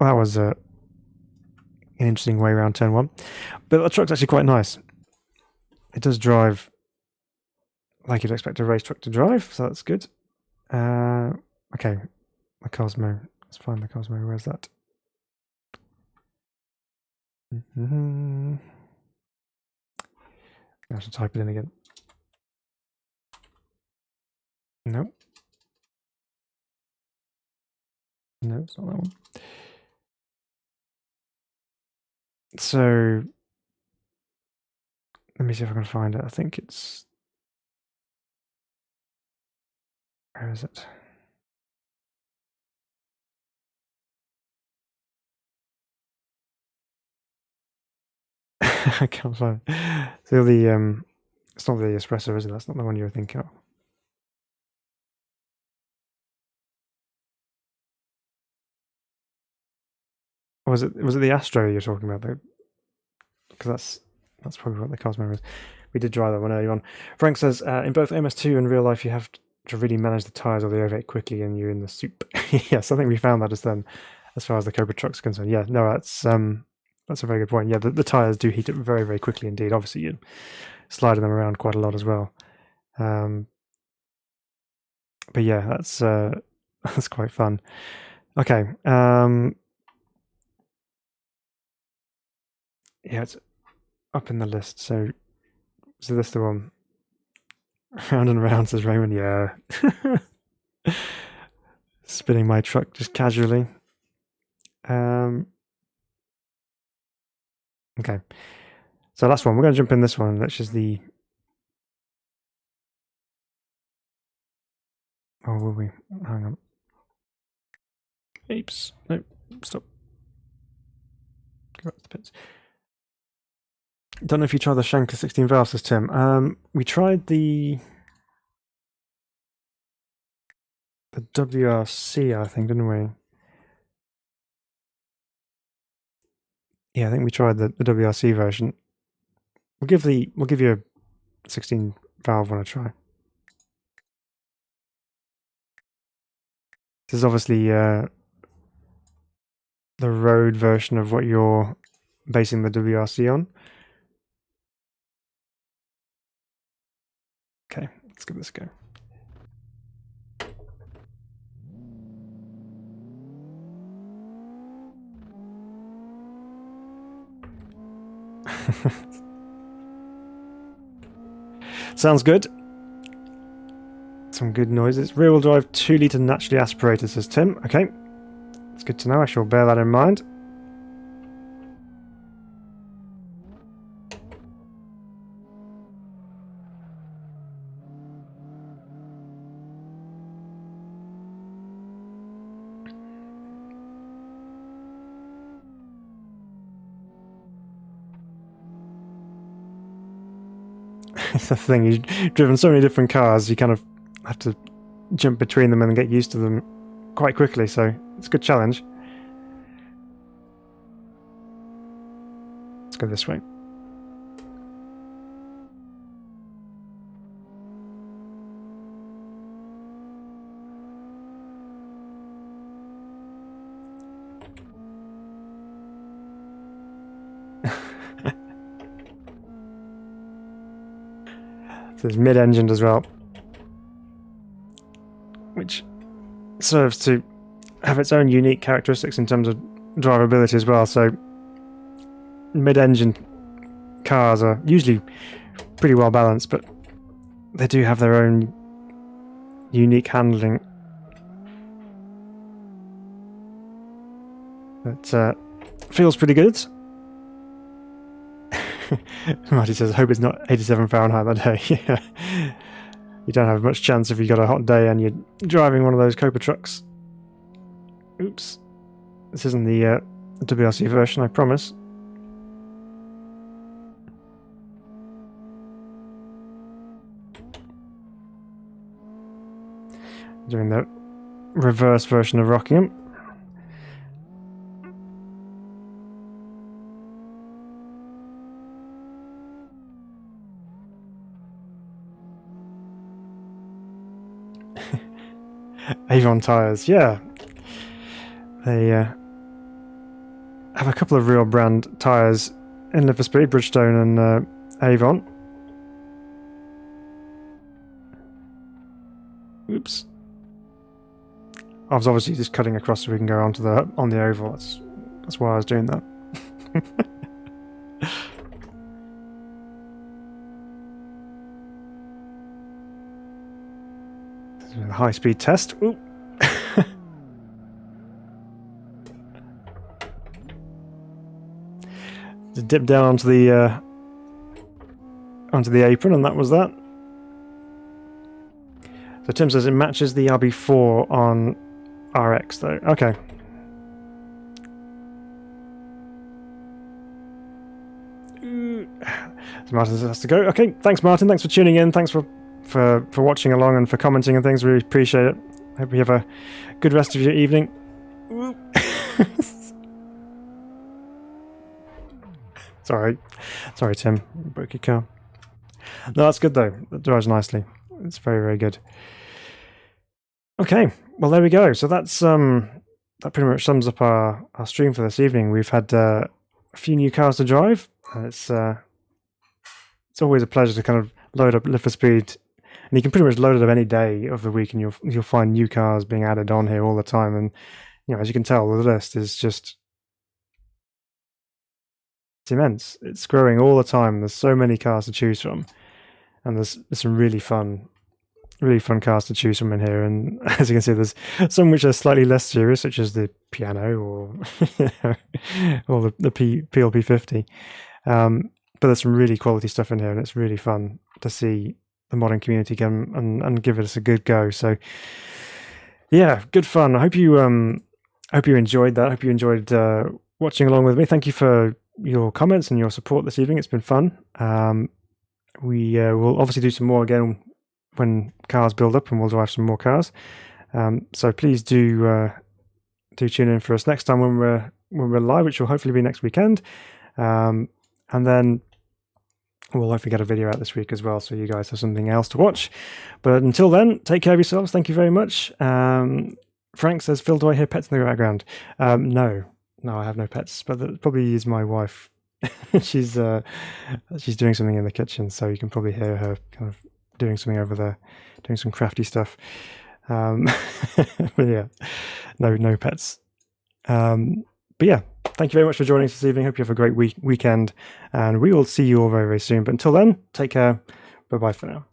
[SPEAKER 1] Well, that was an interesting way around turn 1. But the truck's actually quite nice. It does drive like you'd expect a race truck to drive, so that's good. Okay, the Cosmo. Let's find the Cosmo. Where's that? I have to type it in again. Nope. No, it's not that one. So, let me see if I can find it. I think it's... Where is it? I can't find it. So it's not the espresso, is it? That's not the one you were thinking of. Or was it the Astro you're talking about though? Because that's probably what the Cosmo is. We did drive that one earlier on. Frank says, in both MS2 and real life, you have to really manage the tyres or they overheat quickly and you're in the soup. Yes, I think we found that as far as the Cobra truck's concerned. Yeah, no, that's a very good point. Yeah, the tyres do heat up very, very quickly indeed. Obviously, you're sliding them around quite a lot as well. But yeah, that's quite fun. Okay. Yeah, it's up in the list. So is this the one? Round and round, says Raymond. Yeah. Spinning my truck just casually. Okay. So last one. We're going to jump in this one, which is the... Oh, will we? Hang on. Oops. No, stop. Go back to the pits. Don't know if you tried the Schenker 16 valve, says Tim. We tried the WRC, I think, didn't we? Yeah, I think we tried the WRC version. We'll give you a 16 valve one a try. This is obviously the road version of what you're basing the WRC on. Okay, let's give this a go. Sounds good. Some good noises. Rear-wheel drive 2-litre naturally aspirated, says Tim. Okay, it's good to know. I shall bear that in mind. It's the thing, you've driven so many different cars, you kind of have to jump between them and get used to them quite quickly, so it's a good challenge. Let's go this way. So there's mid-engined as well, which serves to have its own unique characteristics in terms of drivability as well. So mid-engine cars are usually pretty well balanced, but they do have their own unique handling. That feels pretty good. Marty says, hope it's not 87 Fahrenheit that day. Yeah. You don't have much chance if you've got a hot day and you're driving one of those coupe trucks. Oops. This isn't the WRC version, I promise. Doing the reverse version of Rockingham. Avon tyres, yeah. They have a couple of real brand tyres in Live for Speed, Bridgestone and Avon. Oops. I was obviously just cutting across so we can go on the oval. That's why I was doing that. A high-speed test. Ooh. Just dip down onto the apron, and that was that. So Tim says it matches the RB4 on RX, though. Okay. So Martin has to go. Okay, thanks, Martin. Thanks for tuning in. Thanks for watching along and for commenting and things. Really appreciate it. Hope you have a good rest of your evening. Sorry, Tim. You broke your car. No, that's good though. That drives nicely. It's very, very good. Okay, well there we go. So that's that pretty much sums up our stream for this evening. We've had a few new cars to drive. It's always a pleasure to kind of load up Live for Speed. And you can pretty much load it up any day of the week, and you'll find new cars being added on here all the time. And as you can tell, the list is just it's immense. It's growing all the time. There's so many cars to choose from, and there's some really fun cars to choose from in here. And as you can see, there's some which are slightly less serious, such as the Piano or or the PLP 50. But there's some really quality stuff in here, and it's really fun to see the modding community come and give us a good go. So yeah, good fun. I hope you enjoyed that. I hope you enjoyed watching along with me. Thank you for your comments and your support this evening. It's been fun. We will obviously do some more again when cars build up, and we'll drive some more cars. So please do tune in for us next time when we're live, which will hopefully be next weekend. And then we'll hopefully get a video out this week as well, so you guys have something else to watch. But until then, take care of yourselves. Thank you very much. Frank says, Phil, do I hear pets in the background? No, I have no pets, but that probably is my wife. She's doing something in the kitchen, so you can probably hear her kind of doing something over there, doing some crafty stuff. But yeah, no pets. But yeah, thank you very much for joining us this evening. Hope you have a great weekend, and we will see you all very, very soon. But until then, take care. Bye-bye for now.